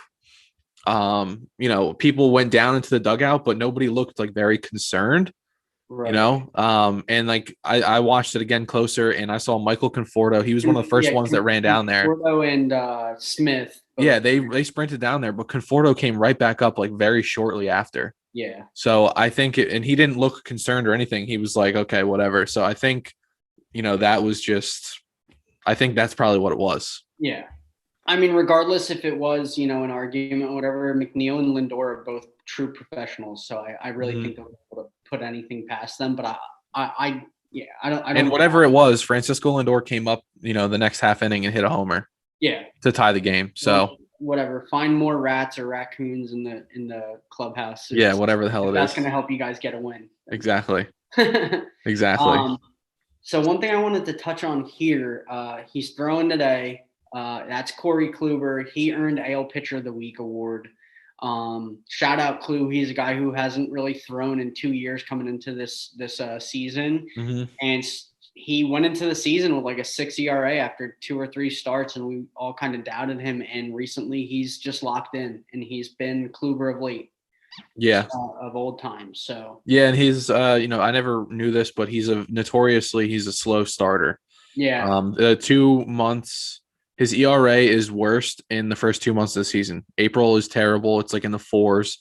S1: you know, people went down into the dugout, but nobody looked like very concerned. Right. You know, and like I watched it again closer, and I saw Michael Conforto. He was one of the first ones that ran down there.
S3: Conforto and Smith.
S1: Yeah, they sprinted down there, but Conforto came right back up like very shortly after.
S3: Yeah.
S1: So I think and he didn't look concerned or anything. He was like, okay, whatever. So I think, you know, I think that's probably what it was.
S3: Yeah. I mean, regardless if it was, you know, an argument or whatever, McNeil and Lindor are both true professionals. So I really think they'll be able to put anything past them. But I don't.
S1: And whatever it was, Francisco Lindor came up, you know, the next half inning and hit a homer.
S3: Yeah.
S1: To tie the game. So
S3: whatever. Find more rats or raccoons in the clubhouse.
S1: Yeah, whatever the hell it is.
S3: That's going to help you guys get a win.
S1: Exactly. Exactly.
S3: So one thing I wanted to touch on here, he's throwing today. That's Corey Kluber. He earned AL Pitcher of the Week award. Shout out Clue. He's a guy who hasn't really thrown in 2 years coming into this season.
S1: Mm-hmm.
S3: And he went into the season with like a 6 ERA after 2 or 3 starts, and we all kind of doubted him. And recently he's just locked in, and he's been Kluber of late.
S1: Yeah.
S3: Of old times. So
S1: yeah, and he's you know, I never knew this, but he's a slow starter.
S3: Yeah.
S1: The 2 months, his ERA is worst in the first 2 months of the season. April is terrible. It's like in the 4s.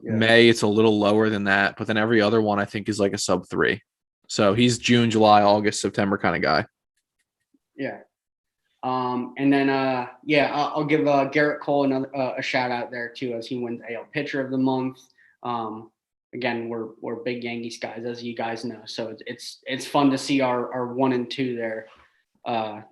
S1: Yeah. May, it's a little lower than that, but then every other one I think is like a sub 3. So he's June, July, August, September kind of guy. Yeah.
S3: And then, I'll give Garrett Cole a shout out there too, as he wins AL Pitcher of the Month. Again, we're big Yankees guys, as you guys know. So it's fun to see our 1 and 2 there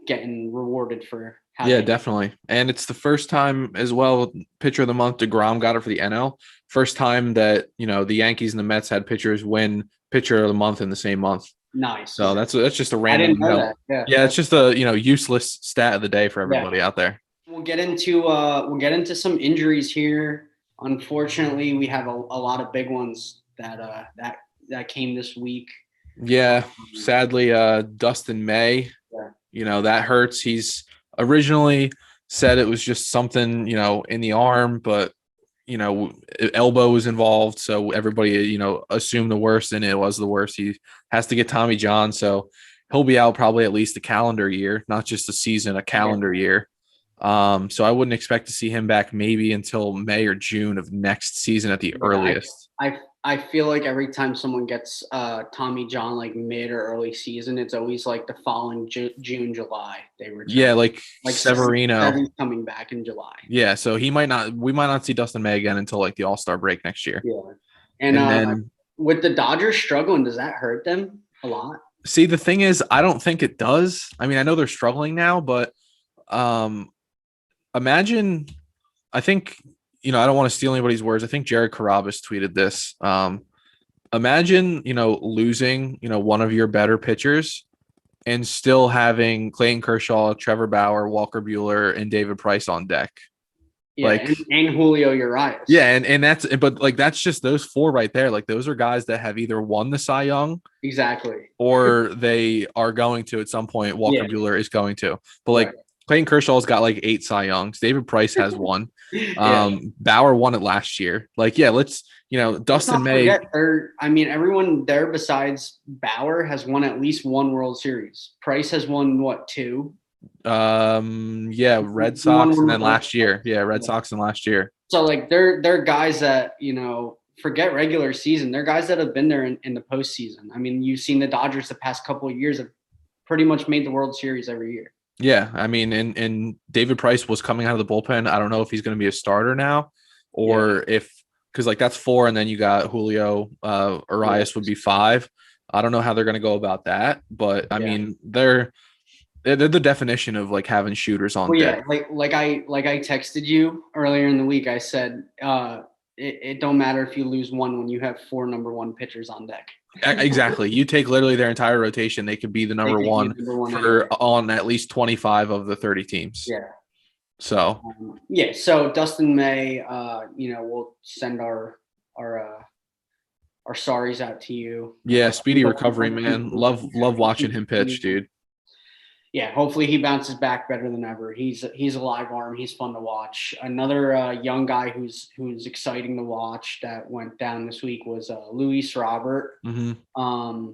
S3: getting rewarded for.
S1: Definitely. And it's the first time as well, Pitcher of the Month, DeGrom got it for the NL. First time that, you know, the Yankees and the Mets had pitchers win Pitcher of the Month in the same month.
S3: Nice.
S1: So that's just a random.
S3: I didn't know that.
S1: Yeah, it's just a, you know, useless stat of the day for everybody out there.
S3: We'll get into some injuries here. Unfortunately, we have a lot of big ones that came this week.
S1: Yeah, sadly, Dustin May.
S3: Yeah.
S1: You know, that hurts. He's originally said it was just something, you know, in the arm, but you know, elbow was involved, so everybody, you know, assumed the worst, and it was the worst. He has to get Tommy John, so he'll be out probably at least a calendar year, not just a season, a calendar year. So I wouldn't expect to see him back maybe until May or June of next season at the earliest.
S3: I feel like every time someone gets Tommy John like mid or early season, it's always like the following June, July they return.
S1: Yeah, like Severino
S3: coming back in July.
S1: Yeah, so we might not see Dustin May again until like the All-Star break next year.
S3: Yeah, and then with the Dodgers struggling, does that hurt them a lot?
S1: See, the thing is, I don't think it does. I mean, I know they're struggling now, but imagine, I think. You know, I don't want to steal anybody's words. I think Jared Carrabis tweeted this. Imagine, you know, losing, you know, one of your better pitchers and still having Clayton Kershaw, Trevor Bauer, Walker Buehler, and David Price on deck.
S3: Yeah, like, and Julio Urias.
S1: Yeah, and that's just those 4 right there. Like those are guys that have either won the Cy Young,
S3: exactly,
S1: or they are going to at some point. Walker Buehler is going to, but like Clayton Kershaw's got like 8 Cy Youngs. David Price has 1.
S3: Yeah.
S1: Bauer won it last year. Like, yeah, let's
S3: Let's
S1: Dustin
S3: not
S1: May.
S3: forget everyone there besides Bauer has won at least one World Series. Price has won what, two?
S1: Yeah, Red
S3: He won
S1: Sox
S3: one
S1: and
S3: with
S1: then
S3: the Red
S1: last year. Yeah, Red
S3: Sox.
S1: Sox and last year.
S3: So like they're guys that, forget regular season. They're guys that have been there in the postseason. I mean, you've seen the Dodgers the past couple of years have pretty much made the World Series every year.
S1: Yeah, I mean, and David Price was coming out of the bullpen. I don't know if he's going to be a starter now, or if because like that's 4, and then you got Julio, Arias would be 5. I don't know how they're going to go about that, but I mean, they're the definition of like having shooters on deck.
S3: Like I texted you earlier in the week. I said it don't matter if you lose one when you have 4 number 1 pitchers on deck.
S1: Exactly. You take literally their entire rotation, they could be the number one for on at least 25 of the 30 teams.
S3: Yeah.
S1: So
S3: so Dustin May, we'll send our sorries out to you.
S1: Yeah, speedy recovery, man. Love watching him pitch, dude.
S3: Yeah, hopefully he bounces back better than ever. He's a live arm. He's fun to watch. Another young guy who's exciting to watch that went down this week was Luis Robert.
S1: Mm-hmm.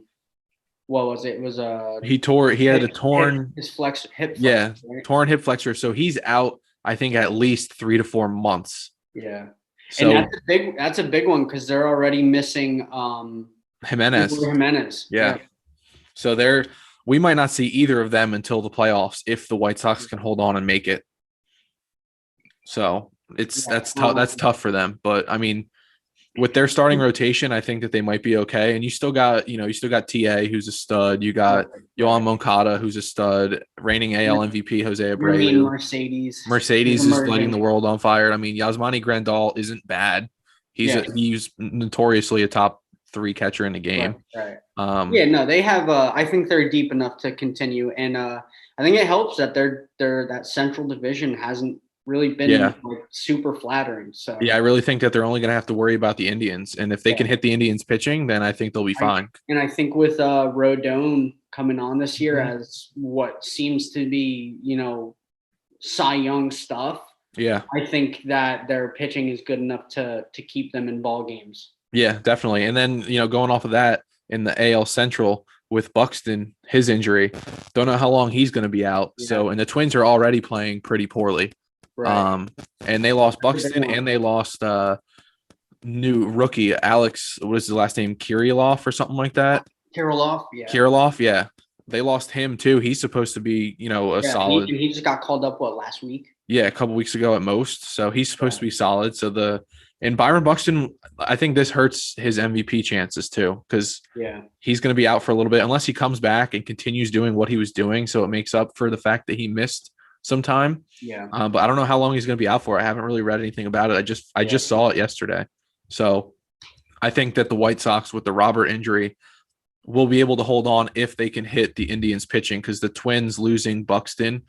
S3: What was it? It was
S1: he had a torn
S3: hip flexor.
S1: Yeah,
S3: right?
S1: torn hip flexor. So he's out, I think, at least 3 to 4 months.
S3: Yeah.
S1: So
S3: and that's a big one because they're already missing
S1: Jimenez. Yeah. So we might not see either of them until the playoffs if the White Sox can hold on and make it. So that's tough. That's tough for them. But I mean, with their starting rotation, I think that they might be okay. And you still got TA, who's a stud. You got Yohan Moncada, who's a stud. Reigning AL MVP Jose Abreu. Mercedes is lighting the world on fire. I mean, Yasmani Grandal isn't bad. He's notoriously a top 3 catcher in the game.
S3: Right. They have. I think they're deep enough to continue, and I think it helps that that Central Division hasn't really been like super flattering. So
S1: I really think that they're only going to have to worry about the Indians, and if they can hit the Indians pitching, then I think they'll be fine.
S3: And I think with Rodon coming on this year as what seems to be Cy Young stuff. Yeah, I think that their pitching is good enough to keep them in ball games.
S1: Yeah, definitely. And then, going off of that in the AL Central with Buxton, his injury, don't know how long he's going to be out. Yeah. So, and the Twins are already playing pretty poorly. Right. And they lost Buxton and they lost new rookie Alex, what is his last name? Kirilloff or something like that? Kirilloff, yeah. They lost him too. He's supposed to be, solid.
S3: He just got called up last week?
S1: Yeah, a couple weeks ago at most. So he's supposed to be solid. So and Byron Buxton, I think this hurts his MVP chances too, because he's going to be out for a little bit unless he comes back and continues doing what he was doing. So it makes up for the fact that he missed some time. Yeah. But I don't know how long he's going to be out for. I haven't really read anything about it. I just saw it yesterday. So I think that the White Sox with the Robert injury will be able to hold on if they can hit the Indians pitching, because the Twins losing Buxton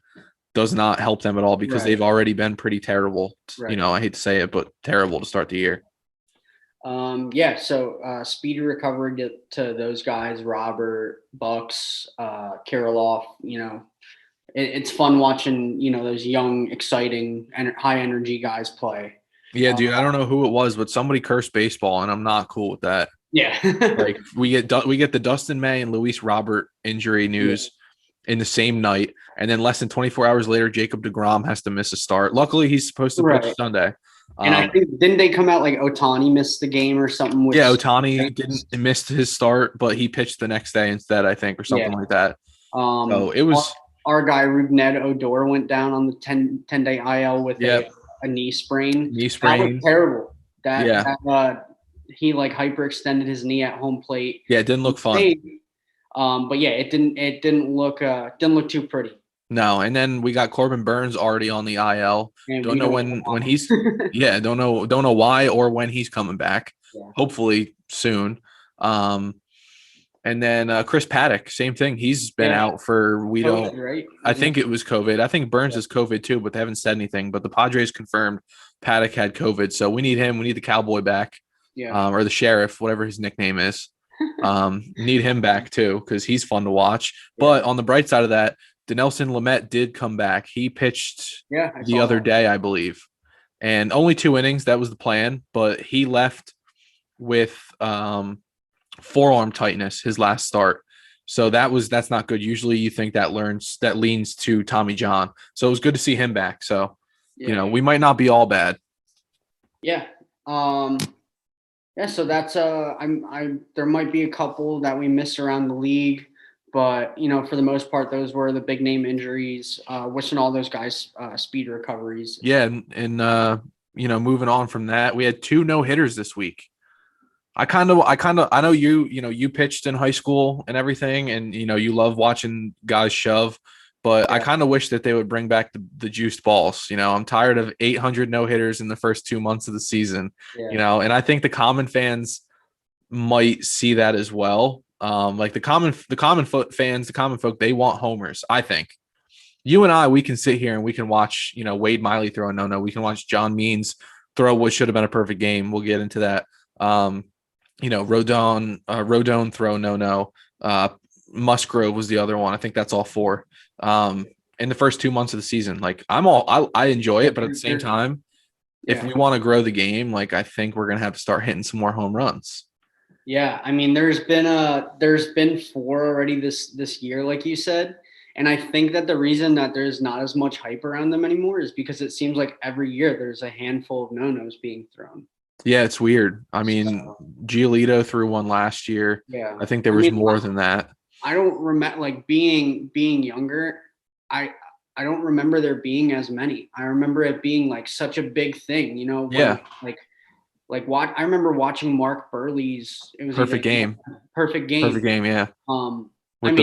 S1: does not help them at all because they've already been pretty terrible. Right. I hate to say it, but terrible to start the year.
S3: So speedy recovery to those guys, Robert, Bucks, Kirilloff. It's fun watching, those young, exciting, and high energy guys play.
S1: Yeah, dude, I don't know who it was, but somebody cursed baseball, and I'm not cool with that.
S3: Yeah.
S1: Like we get the Dustin May and Luis Robert injury news in the same night, and then less than 24 hours later, Jacob deGrom has to miss a start. Luckily, he's supposed to pitch Sunday.
S3: And I think didn't they come out like Ohtani missed the game or something?
S1: Ohtani didn't miss his start, but he pitched the next day instead, I think, or something like that. So it was
S3: our guy Rougned Odor went down on the 10-day IL with a knee sprain. That was terrible. He hyperextended his knee at home plate.
S1: Yeah, it didn't look fun.
S3: But it didn't look too pretty.
S1: No, and then we got Corbin Burns already on the IL. Don't know when he's don't know why or when he's coming back. Yeah. Hopefully soon. And then Chris Paddock, same thing. He's been out for COVID, right? I think it was COVID. I think Burns is COVID too, but they haven't said anything. But the Padres confirmed Paddock had COVID, so we need him. We need the Cowboy back, or the Sheriff, whatever his nickname is. Need him back too because he's fun to watch. But on the bright side of that, Dinelson Lamet did come back. He pitched the other day, I believe. and only 2 innings. That was the plan, but he left with forearm tightness his last start. So that's not good. Usually you think that leans to Tommy John. So it was good to see him back. So, we might not be all bad.
S3: Yeah. Yeah, so that's there might be a couple that we missed around the league, but for the most part, those were the big name injuries. Wishing all those guys speed recoveries.
S1: Yeah, and moving on from that, we had 2 no-hitters this week. I know you pitched in high school and everything, and you love watching guys shove, but I kind of wish that they would bring back the juiced balls. I'm tired of 800 no-hitters in the first 2 months of the season. And I think the common fans might see that as well. Like the common folk, they want homers. I think you and I, we can sit here and we can watch, Wade Miley throw a no. We can watch John Means throw what should have been a perfect game. We'll get into that. Rodon throw no. Musgrove was the other one. I think that's all 4. In the first 2 months of the season. Like I enjoy it, but at the same time, if we want to grow the game, like I think we're gonna have to start hitting some more home runs.
S3: Yeah, I mean, there's been 4 already this year, like you said, and I think that the reason that there's not as much hype around them anymore is because it seems like every year there's a handful of no-nos being thrown.
S1: Yeah, it's weird. I mean, Giolito threw one last year.
S3: Yeah,
S1: I think there was more than that.
S3: I don't remember, like being younger. I don't remember there being as many. I remember it being like such a big thing,
S1: Yeah.
S3: I remember watching Mark Burley's. It was
S1: perfect game.
S3: Perfect game.
S1: Yeah.
S3: That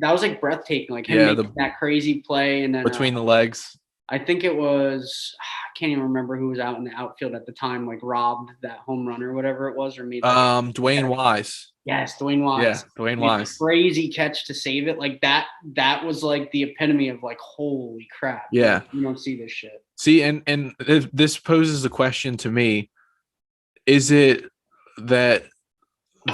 S3: was like breathtaking. Like him making that crazy play, and then
S1: between the legs.
S3: I think it was. I can't even remember who was out in the outfield at the time. Like robbed that home run or whatever it was, or made.
S1: Dwayne Wise.
S3: Yes, Dwayne Wise.
S1: Yeah, Dwayne Wise.
S3: Crazy catch to save it. Like that was like the epitome of like, holy crap.
S1: Yeah.
S3: You don't see this shit.
S1: See, and this poses a question to me. Is it that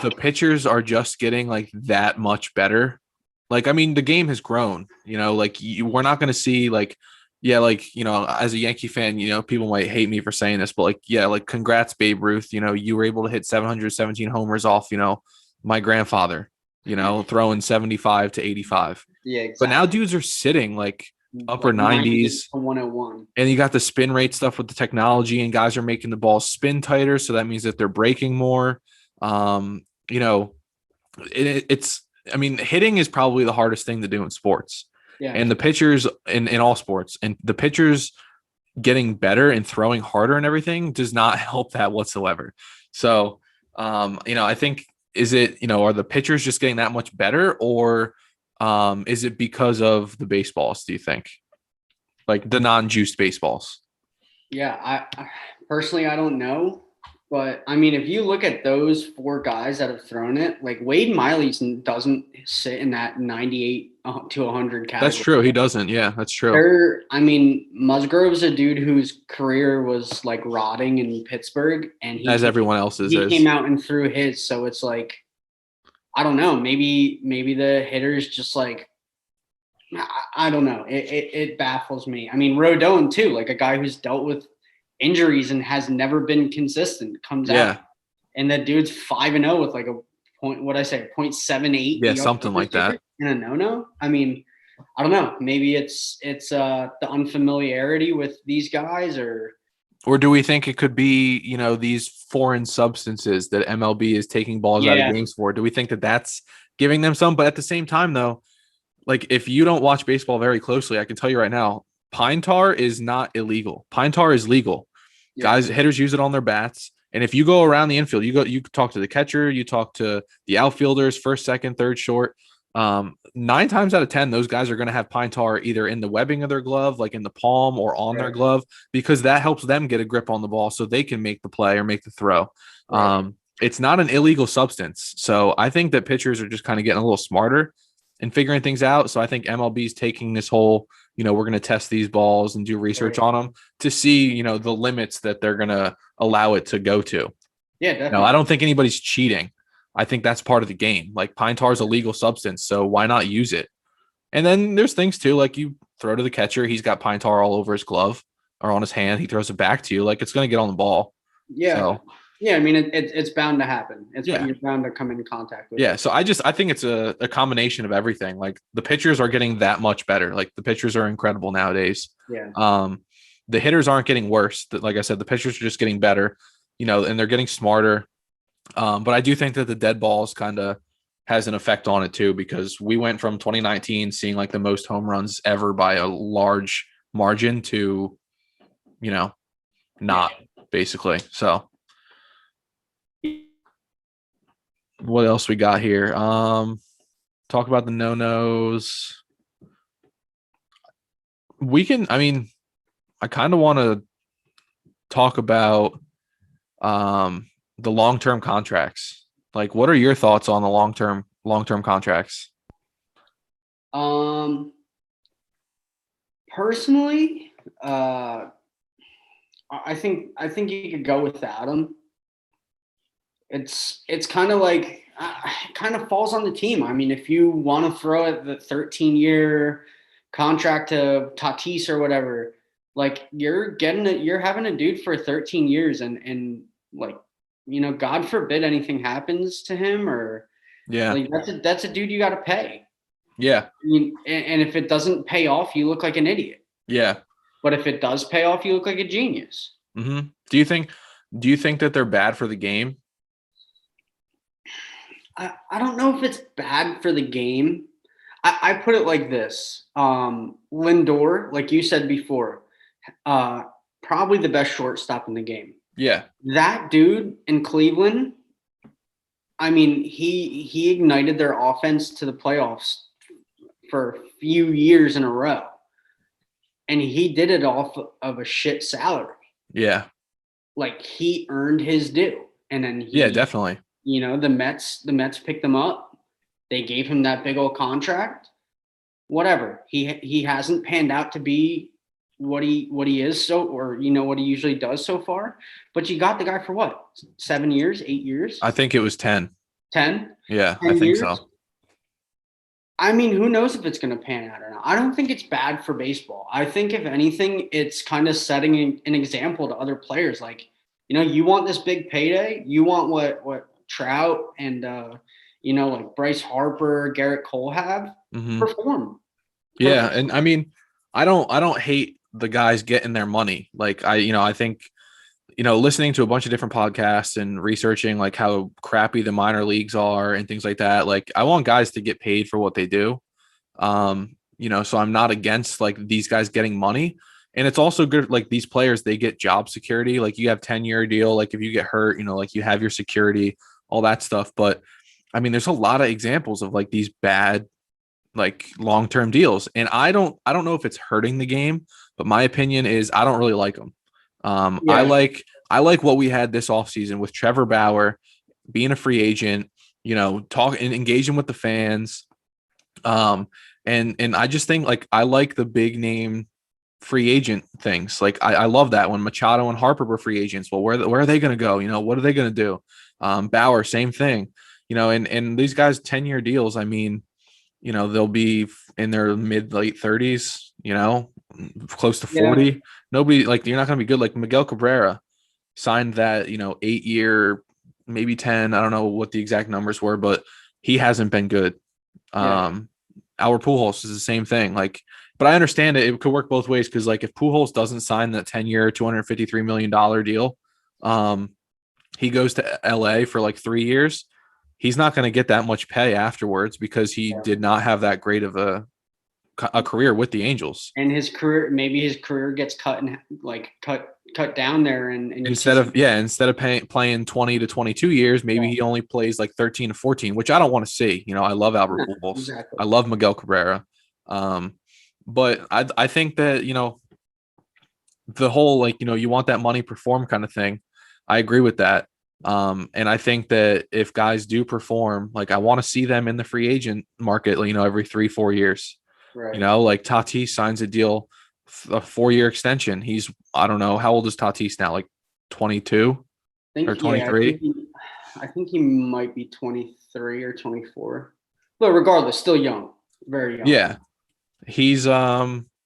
S1: the pitchers are just getting like that much better? Like, I mean, the game has grown, we're not going to see like, as a Yankee fan, people might hate me for saying this, but congrats, Babe Ruth. You were able to hit 717 homers off, my grandfather, throwing 75 to 85.
S3: Yeah, exactly.
S1: But now dudes are sitting like upper 90s.
S3: 101.
S1: And you got the spin rate stuff with the technology, and guys are making the ball spin tighter. So that means that they're breaking more. Hitting is probably the hardest thing to do in sports. Yeah. And the pitchers in all sports, and the pitchers getting better and throwing harder and everything does not help that whatsoever. So, I think, is it, are the pitchers just getting that much better, or is it because of the baseballs, do you think? Like the non-juiced baseballs?
S3: Yeah, I personally, I don't know. But, I mean, if you look at those 4 guys that have thrown it, like Wade Miley doesn't sit in that 98 to 100 category.
S1: That's true. He doesn't. Yeah, that's true.
S3: Musgrove's a dude whose career was, like, rotting in Pittsburgh. And
S1: as everyone else's
S3: is. He came out and threw his. So it's like, I don't know. Maybe the hitters just, like, I don't know. It baffles me. I mean, Rodon, too, like a guy who's dealt with injuries and has never been consistent, comes out, and that dude's 5-0 with like a point. What I say, 0.78.
S1: Yeah, something like that.
S3: And a no. I mean, I don't know. Maybe it's the unfamiliarity with these guys, or
S1: do we think it could be these foreign substances that MLB is taking balls out of games for? Do we think that that's giving them some? But at the same time, though, like if you don't watch baseball very closely, I can tell you right now, pine tar is not illegal. Pine tar is legal. Guys, hitters use it on their bats. And if you go around the infield, you talk to the catcher, you talk to the outfielders, first, second, third, short. 9 times out of 10, those guys are going to have pine tar either in the webbing of their glove, like in the palm, or on their glove, because that helps them get a grip on the ball so they can make the play or make the throw. It's not an illegal substance. So I think that pitchers are just kind of getting a little smarter and figuring things out. So I think MLB is taking this whole, we're going to test these balls and do research on them to see, the limits that they're going to allow it to go to.
S3: Yeah, definitely.
S1: No, I don't think anybody's cheating. I think that's part of the game. Like pine tar is a legal substance, so why not use it? And then there's things too, like you throw to the catcher, he's got pine tar all over his glove. or on his hand, he throws it back to you. Like, it's going to get on the ball.
S3: Yeah.
S1: So,
S3: yeah. I mean, it's bound to happen.
S1: yeah.
S3: You're bound to come in contact with
S1: Yeah.
S3: it.
S1: So I think it's a combination of everything. Like, the pitchers are getting that much better. Like, the pitchers are incredible nowadays.
S3: Yeah.
S1: The hitters aren't getting worse. Like I said, the pitchers are just getting better, and they're getting smarter. But I do think that the dead balls kind of has an effect on it too, because we went from 2019 seeing like the most home runs ever by a large margin to, not basically. So what else we got here? Talk about the no-nos. I kind of want to talk about the long-term contracts. Like, what are your thoughts on the long-term contracts?
S3: Personally, I think you could go without them. It's kind of like it kind of falls on the team. I mean, if you want to throw it the 13-year contract to Tatis or whatever, like you're having a dude for 13 years and like, God forbid anything happens to him or
S1: Yeah.
S3: like that's a dude you got to pay.
S1: Yeah.
S3: I mean, and if it doesn't pay off, you look like an idiot.
S1: Yeah.
S3: But if it does pay off, you look like a genius.
S1: Mm-hmm. Do you think that they're bad for the game?
S3: I don't know if it's bad for the game. I put it like this. Lindor, like you said before, probably the best shortstop in the game.
S1: Yeah.
S3: That dude in Cleveland, I mean, he ignited their offense to the playoffs for a few years in a row. And he did it off of a shit salary.
S1: Yeah.
S3: Like he earned his due. And then
S1: definitely.
S3: The Mets picked him up. They gave him that big old contract. Whatever. He hasn't panned out to be what he is what he usually does so far. But you got the guy for what? 7 years, 8 years?
S1: I think it was 10.
S3: 10?
S1: Yeah,
S3: 10
S1: I think
S3: years?
S1: so.
S3: I mean, who knows if it's going to pan out or not? I don't think it's bad for baseball. I think if anything, it's kind of setting an example to other players. Like, you want this big payday. You want what Trout and like Bryce Harper, Garrett Cole have.
S1: Mm-hmm.
S3: Perform.
S1: Yeah, and I mean, I don't hate the guys getting their money. Like I think, listening to a bunch of different podcasts and researching like how crappy the minor leagues are and things like that. Like, I want guys to get paid for what they do. So I'm not against like these guys getting money. And it's also good, like these players, they get job security. Like, you have 10-year deal. Like, if you get hurt, like you have your security, all that stuff. But I mean, there's a lot of examples of like these bad, like long-term deals. And I don't know if it's hurting the game, but my opinion is I don't really like them. I like what we had this offseason with Trevor Bauer being a free agent, talking and engaging with the fans. And I just think like I like the big name free agent things. Like I love that when Machado and Harper were free agents. Well, where are they going to go? What are they going to do? Bauer, same thing. And these guys 10-year deals. I mean, they'll be in their mid late 30s. Close to 40. Yeah. Nobody like you're not going to be good. Like Miguel Cabrera signed that 8-year, maybe 10. I don't know what the exact numbers were, but he hasn't been good. Yeah. Our Pujols is the same thing. Like, but I understand it. It could work both ways because, like, if Pujols doesn't sign that 10-year, $253 million deal, he goes to LA for like 3 years. He's not going to get that much pay afterwards because he did not have that great of a career with the Angels.
S3: And his career gets cut down there. And
S1: instead of playing 20 to 22 years, maybe he only plays like 13 to 14, which I don't want to see. I love Albert Pujols. Exactly. I love Miguel Cabrera. But I think that, the whole, like, you want that money perform kind of thing. I agree with that. And I think that if guys do perform, like, I want to see them in the free agent market, every 3-4 years. Right. Like Tatis signs a deal, a 4-year extension. He's, I don't know, how old is Tatis now? Like 22 or 23?
S3: Yeah, I think he might be 23 or 24. But regardless, still young, very young.
S1: Yeah. He's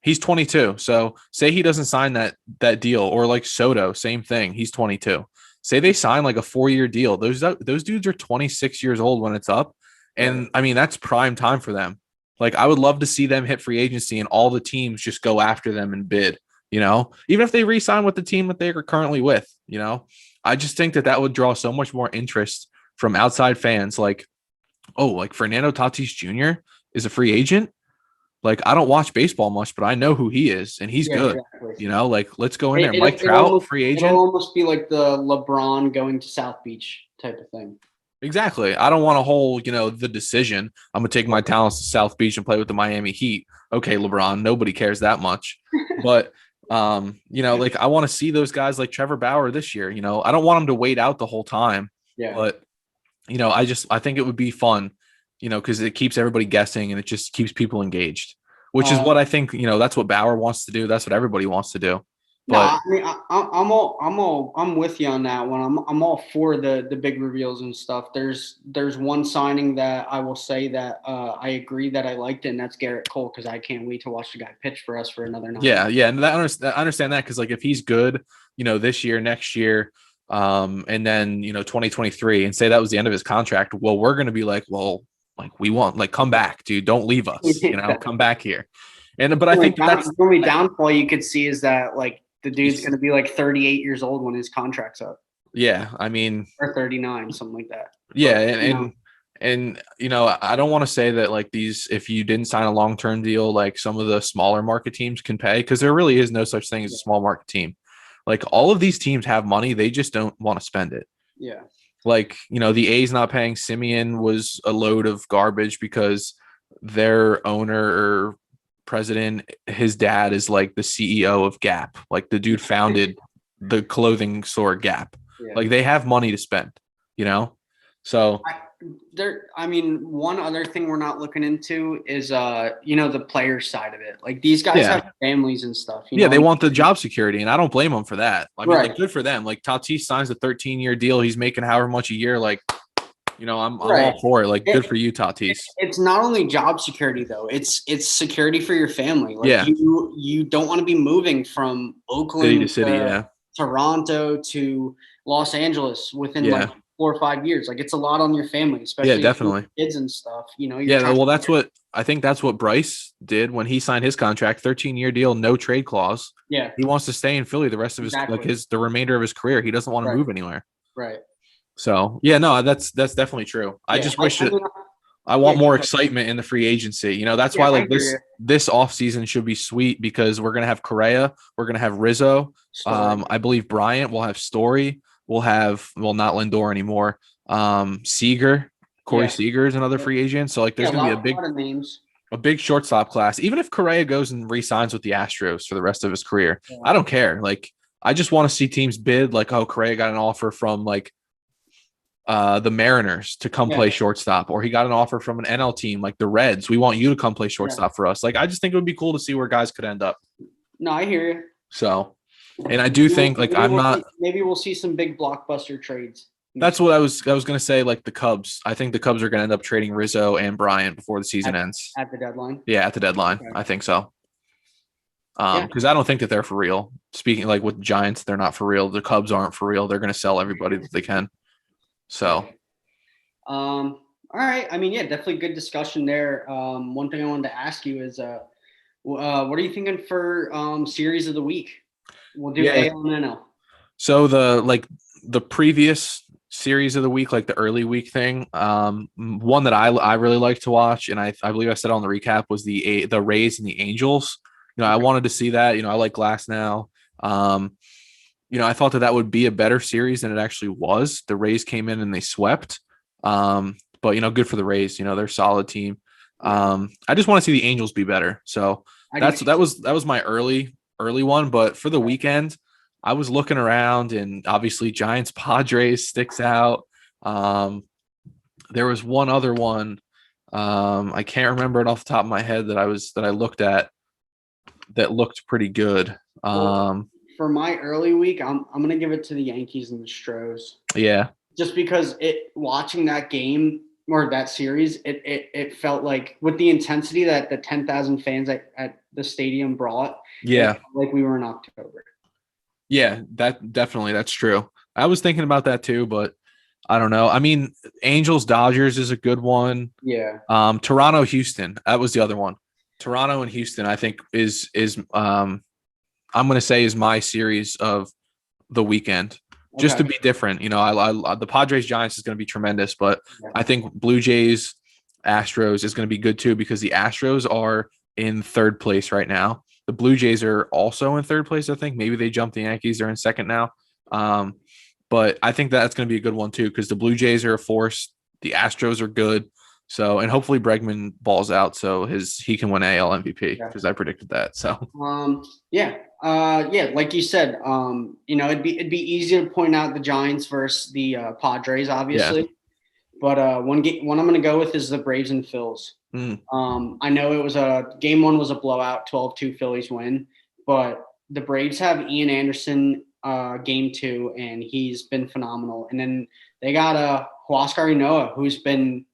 S1: He's 22. So say he doesn't sign that deal, or like Soto, same thing. He's 22. Say they sign like a 4-year deal. Those dudes are 26 years old when it's up. And
S3: Right.
S1: I mean, that's prime time for them. Like, I would love to see them hit free agency and all the teams just go after them and bid, even if they re-sign with the team that they are currently with, I just think that would draw so much more interest from outside fans. Like, oh, like Fernando Tatis Jr. is a free agent. Like, I don't watch baseball much, but I know who he is, and he's
S3: Yeah,
S1: good.
S3: exactly.
S1: Like, let's go in there.
S3: It,
S1: Mike
S3: it, it'll
S1: Trout,
S3: almost,
S1: free
S3: it'll
S1: agent.
S3: almost be like the LeBron going to South Beach type of thing.
S1: Exactly. I don't want a whole, the decision. I'm gonna take my talents to South Beach and play with the Miami Heat. Okay, LeBron, nobody cares that much. But like, I want to see those guys like Trevor Bauer this year. I don't want him to wait out the whole time.
S3: Yeah.
S1: But I think it would be fun, because it keeps everybody guessing and it just keeps people engaged, which is what I think, that's what Bauer wants to do. That's what everybody wants to do. But
S3: I mean, I'm with you on that one. I'm all for the big reveals and stuff. There's one signing that I will say that I agree that I liked it, and that's Garrett Cole, because I can't wait to watch the guy pitch for us for another 9
S1: yeah,
S3: months.
S1: yeah, and I understand that, because like if he's good, this year, next year, and then 2023, and say that was the end of his contract, well, we're gonna be like, well, like, we want, like, come back, dude, don't leave us, come back here. But I think that's
S3: the only downfall you could see is that, like, the dude's going to be like 38 years old when his contract's up.
S1: Yeah, I mean,
S3: or 39, something like that.
S1: Yeah,
S3: But,
S1: and I don't want to say that, like, these, if you didn't sign a long-term deal, like some of the smaller market teams can pay, because there really is no such thing as a small market team. Like, all of these teams have money, they just don't want to spend it.
S3: yeah.
S1: Like, the A's not paying Simeon was a load of garbage, because their owner or president, his dad is like the CEO of Gap. Like, the dude founded the clothing store Gap.
S3: Yeah.
S1: Like, they have money to spend, So
S3: one other thing we're not looking into is the player side of it. Like, these guys have families and stuff.
S1: They want the job security, and I don't blame them for that. I mean,
S3: Right.
S1: like, good for them. Like, Tatis signs a 13-year deal. He's making however much a year. Like, I'm
S3: Right.
S1: all for it. Like, good for you, Tatis.
S3: It's not only job security, though. It's security for your family. Like,
S1: Yeah.
S3: you don't want to be moving from Oakland
S1: City to city, yeah.
S3: Toronto to Los Angeles within like 4 or 5 years. Like, it's a lot on your family, especially
S1: definitely.
S3: kids and stuff.
S1: Well, that's what Bryce did when he signed his contract, 13-year deal, no trade clause.
S3: Yeah.
S1: He wants to stay in Philly the rest of the remainder of his career. He doesn't want to move anywhere.
S3: Right.
S1: So, no, that's definitely true. I just wish I want more excitement in the free agency. That's why, like, this offseason should be sweet, because we're going to have Correa, we're going to have Rizzo. I believe Bryant, will have Story, we'll have, not Lindor anymore. Corey Seager is another free agent. So, like, there's going to be a big shortstop class. Even if Correa goes and re-signs with the Astros for the rest of his career, I don't care. Like, I just want to see teams bid, like, oh, Correa got an offer from, like, the Mariners to come play shortstop, or he got an offer from an NL team like the Reds. We want you to come play shortstop for us. Like, I just think it would be cool to see where guys could end up.
S3: No, I hear you.
S1: So, and I do think, like,
S3: maybe we'll see some big blockbuster trades.
S1: That's what I was going to say. Like, the Cubs, I think the Cubs are going to end up trading Rizzo and Bryant before the season ends.
S3: At the deadline.
S1: Yeah, at the deadline. Okay. I think so. Because I don't think that they're for real. Speaking, like, with the Giants, they're not for real. The Cubs aren't for real. They're going to sell everybody that they can. So,
S3: all right. I mean, definitely good discussion there. One thing I wanted to ask you is, what are you thinking for series of the week? We'll do AL and NL.
S1: So the previous series of the week, like the early week thing, one that I really like to watch, and I believe I said on the recap, was the Rays and the Angels. I wanted to see that. I like Glass now. I thought that would be a better series than it actually was. The Rays came in and they swept. But, good for the Rays. They're a solid team. I just want to see the Angels be better. So that was my early one. But for the weekend, I was looking around, and obviously Giants Padres sticks out. There was one other one. I can't remember it off the top of my head that I looked at that looked pretty good.
S3: For my early week, I'm gonna give it to the Yankees and the Stros.
S1: Yeah.
S3: Just because watching that game, or that series, it felt like with the intensity that the 10,000 fans at the stadium brought, it
S1: Yeah.
S3: felt like we were in October.
S1: Yeah, that's true. I was thinking about that too, but I don't know. I mean, Angels Dodgers is a good one.
S3: Yeah.
S1: Toronto Houston, that was the other one. Toronto and Houston, I think is I'm going to say is my series of the weekend, just to
S3: Okay.
S1: be different. You know, I the Padres Giants is going to be tremendous, but
S3: Yeah.
S1: I think Blue Jays Astros is going to be good too because the Astros are in third place right now. The Blue Jays are also in third place. I think maybe they jumped the Yankees. They're in second now. But I think that's going to be a good one too because the Blue Jays are a force. The Astros are good. So, and hopefully Bregman balls out so he can win AL MVP because I predicted that. So,
S3: yeah, like you said, you know, it'd be easy to point out the Giants versus the Padres, obviously, but one I'm going to go with is the Braves and Phils. I know it was game one was a blowout, 12-2 Phillies win, but the Braves have Ian Anderson game two, and he's been phenomenal. And then they got Huascar Ynoa, who's been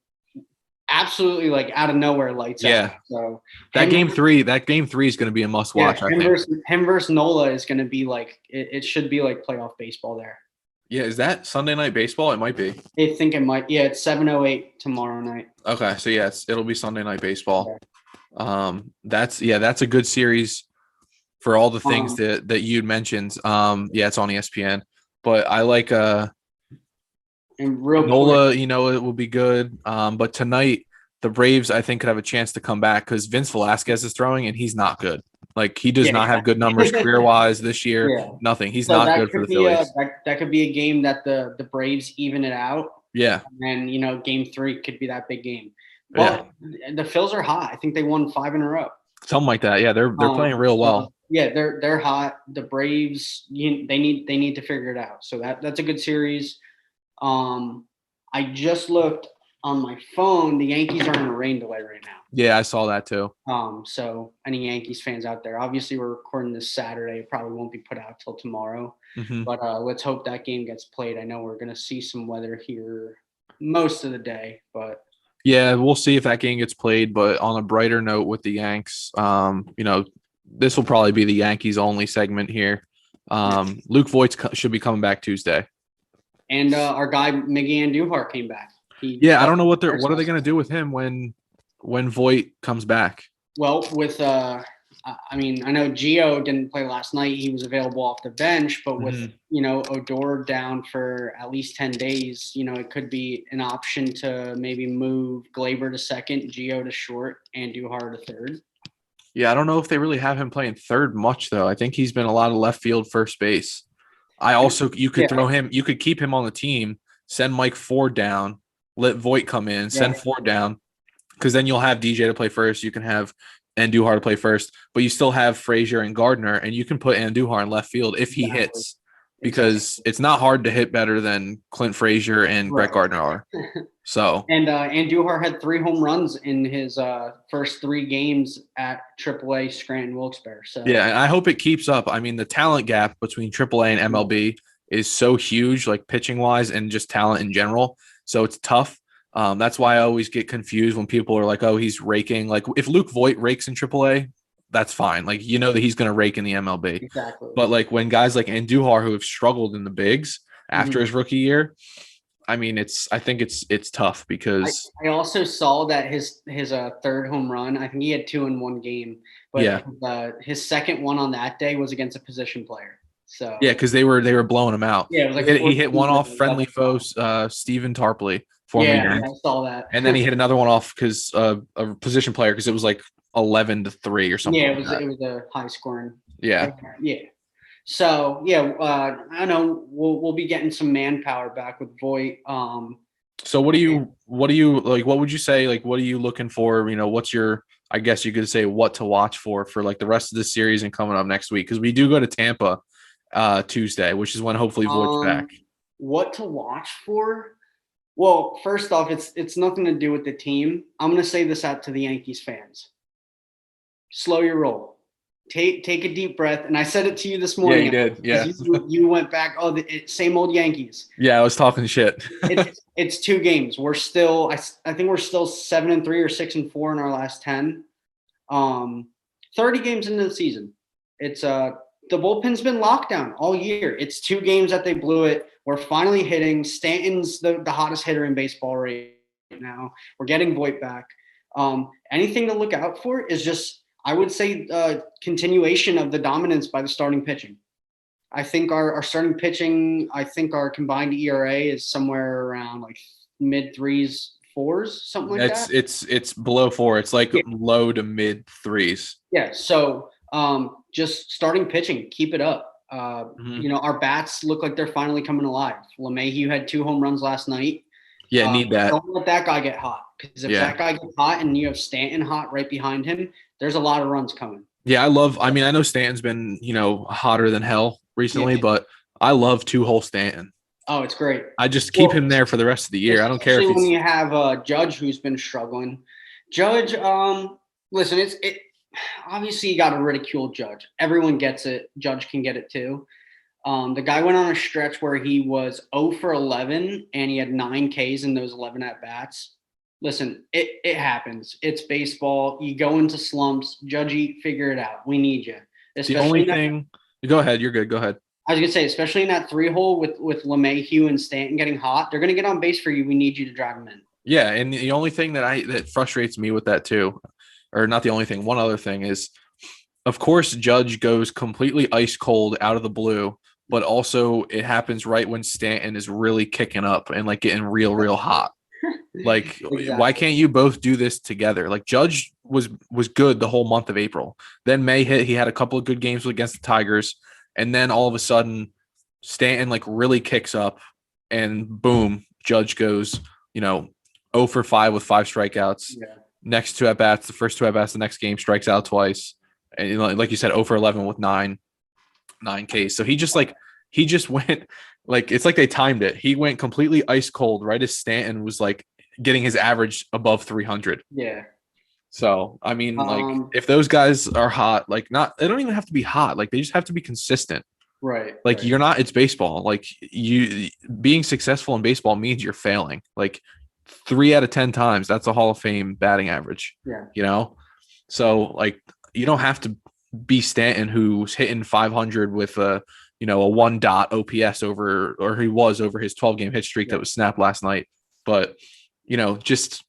S3: absolutely like out of nowhere lights out. So
S1: game three is going to be a must watch. I think
S3: him versus Nola is going to be like it should be like playoff baseball there.
S1: Yeah, is that Sunday Night Baseball? It might be.
S3: I think it might. Yeah, it's 7:08 tomorrow night.
S1: Okay, so yes, it'll be Sunday Night Baseball. That's a good series for all the things that you'd mentioned. It's on ESPN, but I like
S3: and real
S1: Nola.
S3: quick,
S1: You know, it will be good. But tonight the Braves I think could have a chance to come back because Vince Velasquez is throwing and he's not good. Like he does not have good numbers career wise this year.
S3: Yeah.
S1: Nothing. He's not good for the Phillies.
S3: That could be a game that the Braves even it out.
S1: Yeah.
S3: And you know, game three could be that big game. But the Phils are hot. I think they won 5 in a row.
S1: Something like that. Yeah, they're playing real well.
S3: Yeah, they're hot. The Braves, they need to figure it out. So that's a good series. I just looked on my phone. The Yankees are in a rain delay right now.
S1: Yeah, I saw that too.
S3: So any Yankees fans out there, obviously we're recording this Saturday. It probably won't be put out till tomorrow. But let's hope that game gets played. I know we're gonna see some weather here most of the day, but
S1: yeah, we'll see if that game gets played. But on a brighter note with the Yanks, you know, this will probably be the Yankees only segment here. Luke Voigt should be coming back Tuesday.
S3: And our guy Miggy Andujar came back.
S1: I don't know what are they going to do with him when Voigt comes back.
S3: Well, with I mean, I know Gio didn't play last night. He was available off the bench, but with you know Odor down for at least 10 days, you know it could be an option to maybe move Glaber to second, Gio to short, and Andujar to third.
S1: Yeah, I don't know if they really have him playing third much though. I think he's been a lot of left field, first base. You could throw him. You could keep him on the team. Send Mike Ford down. Let Voigt come in. Send Ford down. Because then you'll have DJ to play first. You can have Andujar to play first, but you still have Frazier and Gardner, and you can put Andujar in left field if he hits, because it's not hard to hit better than Clint Frazier and Brett Gardner are. So
S3: and Andujar had 3 home runs in his first 3 games at AAA Scranton Wilkes-Barre. So
S1: yeah, I hope it keeps up. I mean, the talent gap between AAA and MLB is so huge, like pitching wise and just talent in general. So it's tough. That's why I always get confused when people are like, oh, he's raking. Like if Luke Voigt rakes in AAA, that's fine. Like, you know that he's going to rake in the MLB.
S3: Exactly.
S1: But like when guys like Andujar who have struggled in the bigs after his rookie year, I mean, I think it's tough because
S3: I also saw that his third home run, I think he had 2 in one game, but his second one on that day was against a position player. So
S1: yeah, because they were blowing him out.
S3: Yeah, it was like
S1: he hit one off friendly foe, Stephen Tarpley.
S3: I saw that.
S1: And then he hit another one off because a position player because it was like 11-3 or something.
S3: Yeah, it was a high scoring.
S1: Yeah.
S3: Yeah. So I don't know. We'll be getting some manpower back with Voigt.
S1: So what do you like? What would you say? Like, what are you looking for? You know, what's your? I guess you could say what to watch for like the rest of the series and coming up next week because we do go to Tampa Tuesday, which is when hopefully Voigt's back.
S3: What to watch for? Well, first off, it's nothing to do with the team. I'm going to say this out to the Yankees fans. Slow your roll. take a deep breath. And I said it to you this morning.
S1: Yeah, you did. Yeah.
S3: You went back. Oh, same old Yankees.
S1: Yeah, I was talking shit.
S3: It's 2 games. We're still, I think we're still 7-3 or 6-4 in our last 10. 30 games into the season. It's the bullpen's been locked down all year. It's 2 games that they blew it. We're finally hitting. Stanton's the hottest hitter in baseball right now. We're getting Voit back. Anything to look out for is just, I would say, continuation of the dominance by the starting pitching. I think our starting pitching, I think our combined ERA is somewhere around like mid 3s, 4s, something like that.
S1: It's below 4. It's like low to mid 3s.
S3: Yeah. So just starting pitching, keep it up. Our bats look like they're finally coming alive. LeMahieu had 2 home runs last night.
S1: Yeah, need that.
S3: Don't let that guy get hot, because if that guy gets hot and you have Stanton hot right behind him, there's a lot of runs coming.
S1: Yeah, I know Stanton's been, hotter than hell recently, but I love 2-hole Stanton.
S3: Oh, it's great.
S1: I just keep him there for the rest of the year. I don't care if
S3: when you have Judge, who's been struggling. Judge, listen, it obviously you got to ridicule Judge. Everyone gets it. Judge can get it too. The guy went on a stretch where he was 0 for 11 and he had 9 Ks in those 11 at bats. Listen, it happens. It's baseball. You go into slumps. Judgy, figure it out. We need you.
S1: The only thing – go ahead. You're good. Go ahead.
S3: I was going to say, especially in that 3-hole with LeMahieu and Stanton getting hot, they're going to get on base for you. We need you to drive them in.
S1: Yeah, and the only thing that frustrates me with that too, or not the only thing, one other thing is, of course, Judge goes completely ice cold out of the blue, but also it happens right when Stanton is really kicking up and like getting real hot. Like, exactly. Why can't you both do this together? Like, Judge was good the whole month of April. Then May hit. He had a couple of good games against the Tigers. And then all of a sudden, Stanton like really kicks up and boom, Judge goes, 0 for 5 with 5 strikeouts. Yeah. Next 2 at-bats, the first 2 at-bats, the next game strikes out twice. And like you said, 0 for 11 with 9 Ks. So he just went like, it's like they timed it. He went completely ice cold right as Stanton was like getting his average above 300.
S3: Yeah.
S1: So, I mean, like, if those guys are hot, like, they don't even have to be hot. Like, they just have to be consistent.
S3: Right.
S1: Like,
S3: right.
S1: You're not, it's baseball. Like, being successful in baseball means you're failing. Like, 3 out of 10 times, that's a Hall of Fame batting average.
S3: Yeah.
S1: So, like, you don't have to be Stanton, who's hitting 500 with a 1 OPS or he was over his 12-game hit streak that was snapped last night. But, just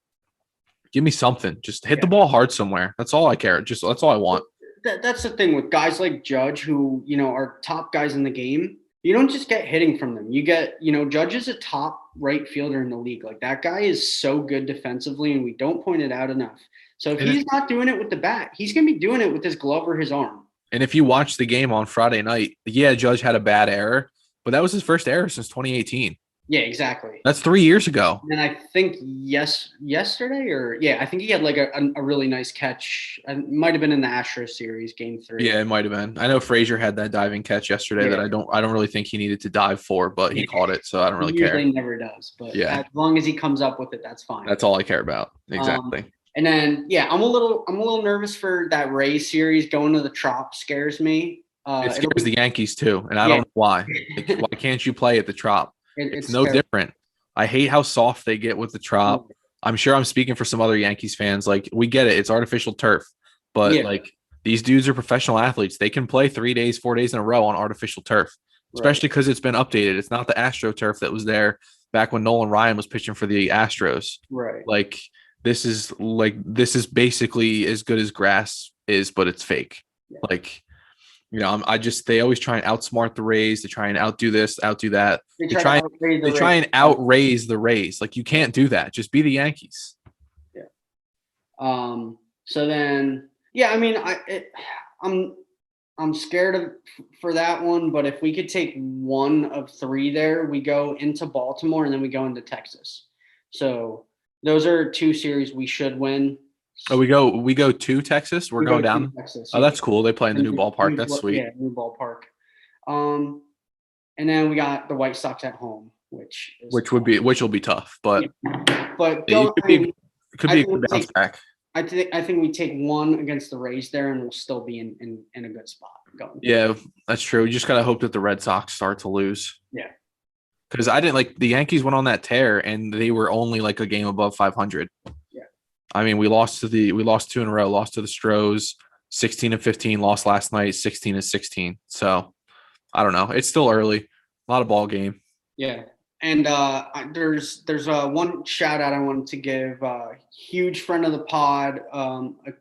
S1: give me something. Just hit the ball hard somewhere. That's all I care. That's all I want.
S3: That's the thing with guys like Judge, who, are top guys in the game. You don't just get hitting from them. You get, Judge is a top right fielder in the league. Like, that guy is so good defensively, and we don't point it out enough. So if he's not doing it with the bat, he's going to be doing it with his glove or his arm.
S1: And if you watch the game on Friday night, Judge had a bad error, but that was his first error since 2018.
S3: Yeah, exactly.
S1: That's 3 years ago.
S3: And I think yesterday I think he had like a really nice catch. It might have been in the Astros series, Game 3.
S1: Yeah, it might have been. I know Frazier had that diving catch yesterday that I don't really think he needed to dive for, but he caught it, so I don't really care.
S3: He never does, but as long as he comes up with it, that's fine.
S1: That's all I care about. Exactly.
S3: And then I'm a little nervous for that Rays series. Going to the Trop scares me.
S1: It scares the Yankees too, and I don't know why. Like, why can't you play at the Trop? It's no different. I hate how soft they get with the Trop. I'm sure I'm speaking for some other Yankees fans. Like, we get it. It's artificial turf. But, like, these dudes are professional athletes. They can play 3 days, 4 days in a row on artificial turf, especially because it's been updated. It's not the Astro turf that was there back when Nolan Ryan was pitching for the Astros.
S3: Right.
S1: Like, this is basically as good as grass is, but it's fake. Yeah. Like, they always try and outsmart the Rays. They try and outdo this, outdo that. They try and outraise the Rays. Like, you can't do that. Just be the Yankees.
S3: Yeah. So then, I mean, I'm scared for that one. But if we could take 1 of 3 there, we go into Baltimore and then we go into Texas. So those are 2 series we should win.
S1: Oh, we go to Texas. We're going down.
S3: Texas.
S1: Oh, that's cool. They play in the new ballpark. That's sweet.
S3: Yeah, new ballpark. And then we got the White Sox at home, which will
S1: be tough, but
S3: but
S1: it could be a good bounce back.
S3: I think we take one against the Rays there, and we'll still be in a good spot going.
S1: Yeah, that's true. You just gotta hope that the Red Sox start to lose.
S3: Yeah.
S1: Because I didn't like the Yankees went on that tear and they were only like a game above 500.
S3: Yeah.
S1: I mean, we lost two in a row, lost to the Stros, 16-15, lost last night, 16-16. So I don't know. It's still early. A lot of ball game.
S3: Yeah. And there's one shout out I wanted to give. Huge friend of the pod, a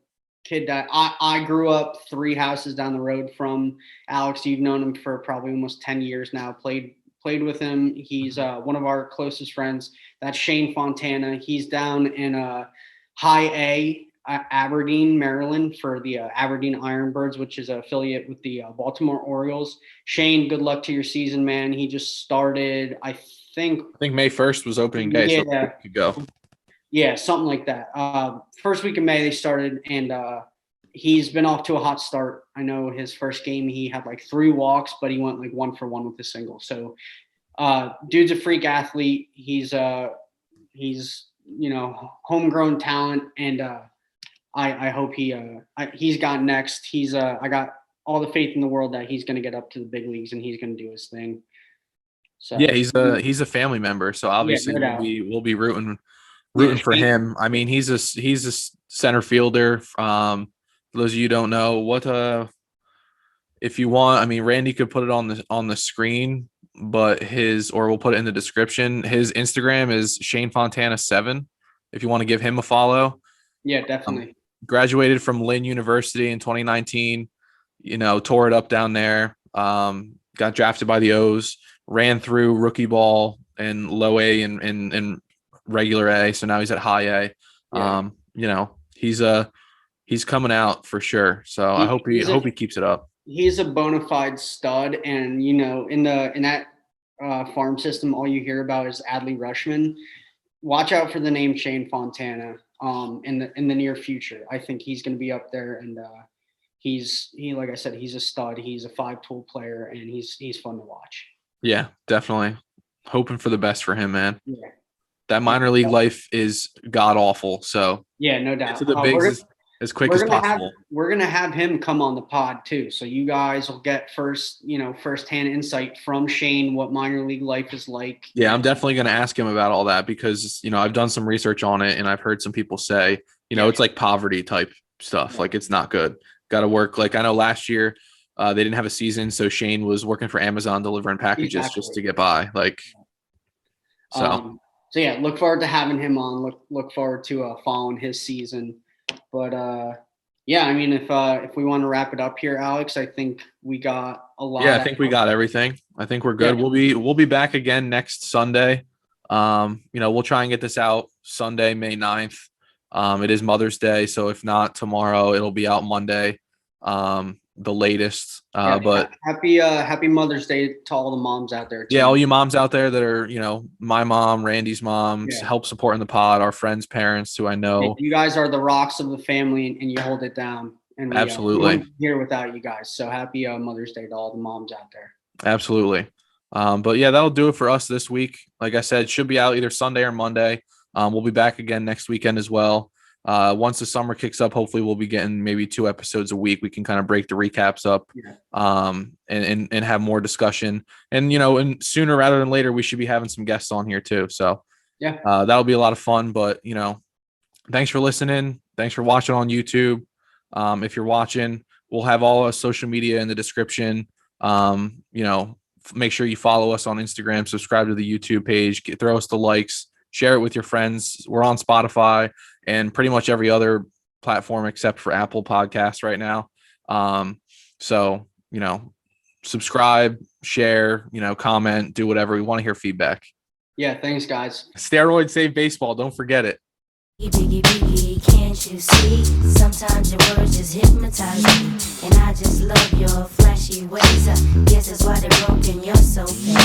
S3: kid that I grew up 3 houses down the road from. Alex, you've known him for probably almost 10 years now. Played with him. He's one of our closest friends. That's Shane Fontana. He's down in High A, Aberdeen, Maryland, for the Aberdeen Ironbirds, which is an affiliate with the Baltimore Orioles. Shane, good luck to your season, man. He just started, I think
S1: May 1st was opening day, so
S3: yeah,
S1: we could go.
S3: Yeah, something like that. First week of May they started, and he's been off to a hot start. I know his first game he had like 3 walks, but he went like 1 for 1 with a single. So dude's a freak athlete. He's homegrown talent, and I hope he's got next. I got all the faith in the world that he's going to get up to the big leagues and he's going to do his thing. So
S1: yeah, he's a family member, so obviously we'll be rooting for him. I mean, he's a center fielder. For those of you who don't know, what if you want, I mean, Randy could put it on the screen, but we'll put it in the description. His Instagram is Shane Fontana 7. If you want to give him a follow.
S3: Yeah, definitely.
S1: Graduated from Lynn University in 2019. Tore it up down there. Got drafted by the O's. Ran through rookie ball and low A and regular A. So now he's at high A.
S3: Yeah.
S1: He's coming out for sure. So I hope he keeps it up.
S3: He's a bona fide stud, and in that farm system, all you hear about is Adley Rutschman. Watch out for the name Shane Fontana in the near future. I think he's going to be up there, and like I said, he's a stud. He's a 5-tool player, and he's fun to watch.
S1: Yeah, definitely. Hoping for the best for him, man.
S3: Yeah.
S1: That minor league life is god awful. So
S3: yeah, no doubt.
S1: To the bigs as quick as possible.
S3: We're gonna have him come on the pod too, so you guys will get firsthand insight from Shane what minor league life is like.
S1: Yeah, I'm definitely gonna ask him about all that because I've done some research on it and I've heard some people say it's like poverty type stuff. Like it's not good. Got to work. Like I know last year they didn't have a season, so Shane was working for Amazon delivering packages just to get by. Like so.
S3: So yeah, look forward to having him on. Look forward to following his season. But yeah, I mean, if we want to wrap it up here, Alex, I think we got a lot.
S1: Yeah, I think we got everything. I think we're good. Yeah. We'll be back again next Sunday. We'll try and get this out Sunday, May 9th. It is Mother's Day, so if not tomorrow, it'll be out Monday. The latest. But happy Mother's Day to all the moms out there too. Yeah, all you moms out there that are my mom, Randy's mom, help supporting the pod, our friends' parents who I know.
S3: You guys are the rocks of the family, and you hold it down. And
S1: absolutely
S3: we here without you guys. So happy Mother's Day to all the moms out there.
S1: Absolutely. But yeah, that'll do it for us this week. Like I said, it should be out either Sunday or Monday. We'll be back again next weekend as well. Once the summer kicks up, hopefully we'll be getting maybe 2 episodes a week. We can kind of break the recaps up, and have more discussion. And and sooner rather than later, we should be having some guests on here too. So that'll be a lot of fun. But thanks for listening. Thanks for watching on YouTube. If you're watching, we'll have all our social media in the description. Make sure you follow us on Instagram, subscribe to the YouTube page, throw us the likes, share it with your friends. We're on Spotify and pretty much every other platform except for Apple Podcasts right now. So, subscribe, share, comment, do whatever. We want to hear feedback.
S3: Yeah. Thanks, guys.
S1: Steroids save baseball. Don't forget it.
S2: Biggie, biggie, can't you see? Sometimes your words just hypnotize me, and I just love your flashy ways. Guess that's why they're broken. You're so fake.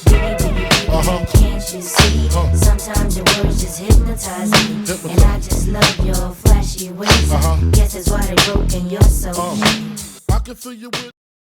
S2: Biggie, biggie, biggie, can't you see? Sometimes your words just hypnotize me, and I just love your flashy ways. Guess that's why they're broken. You're so fake. I can feel you with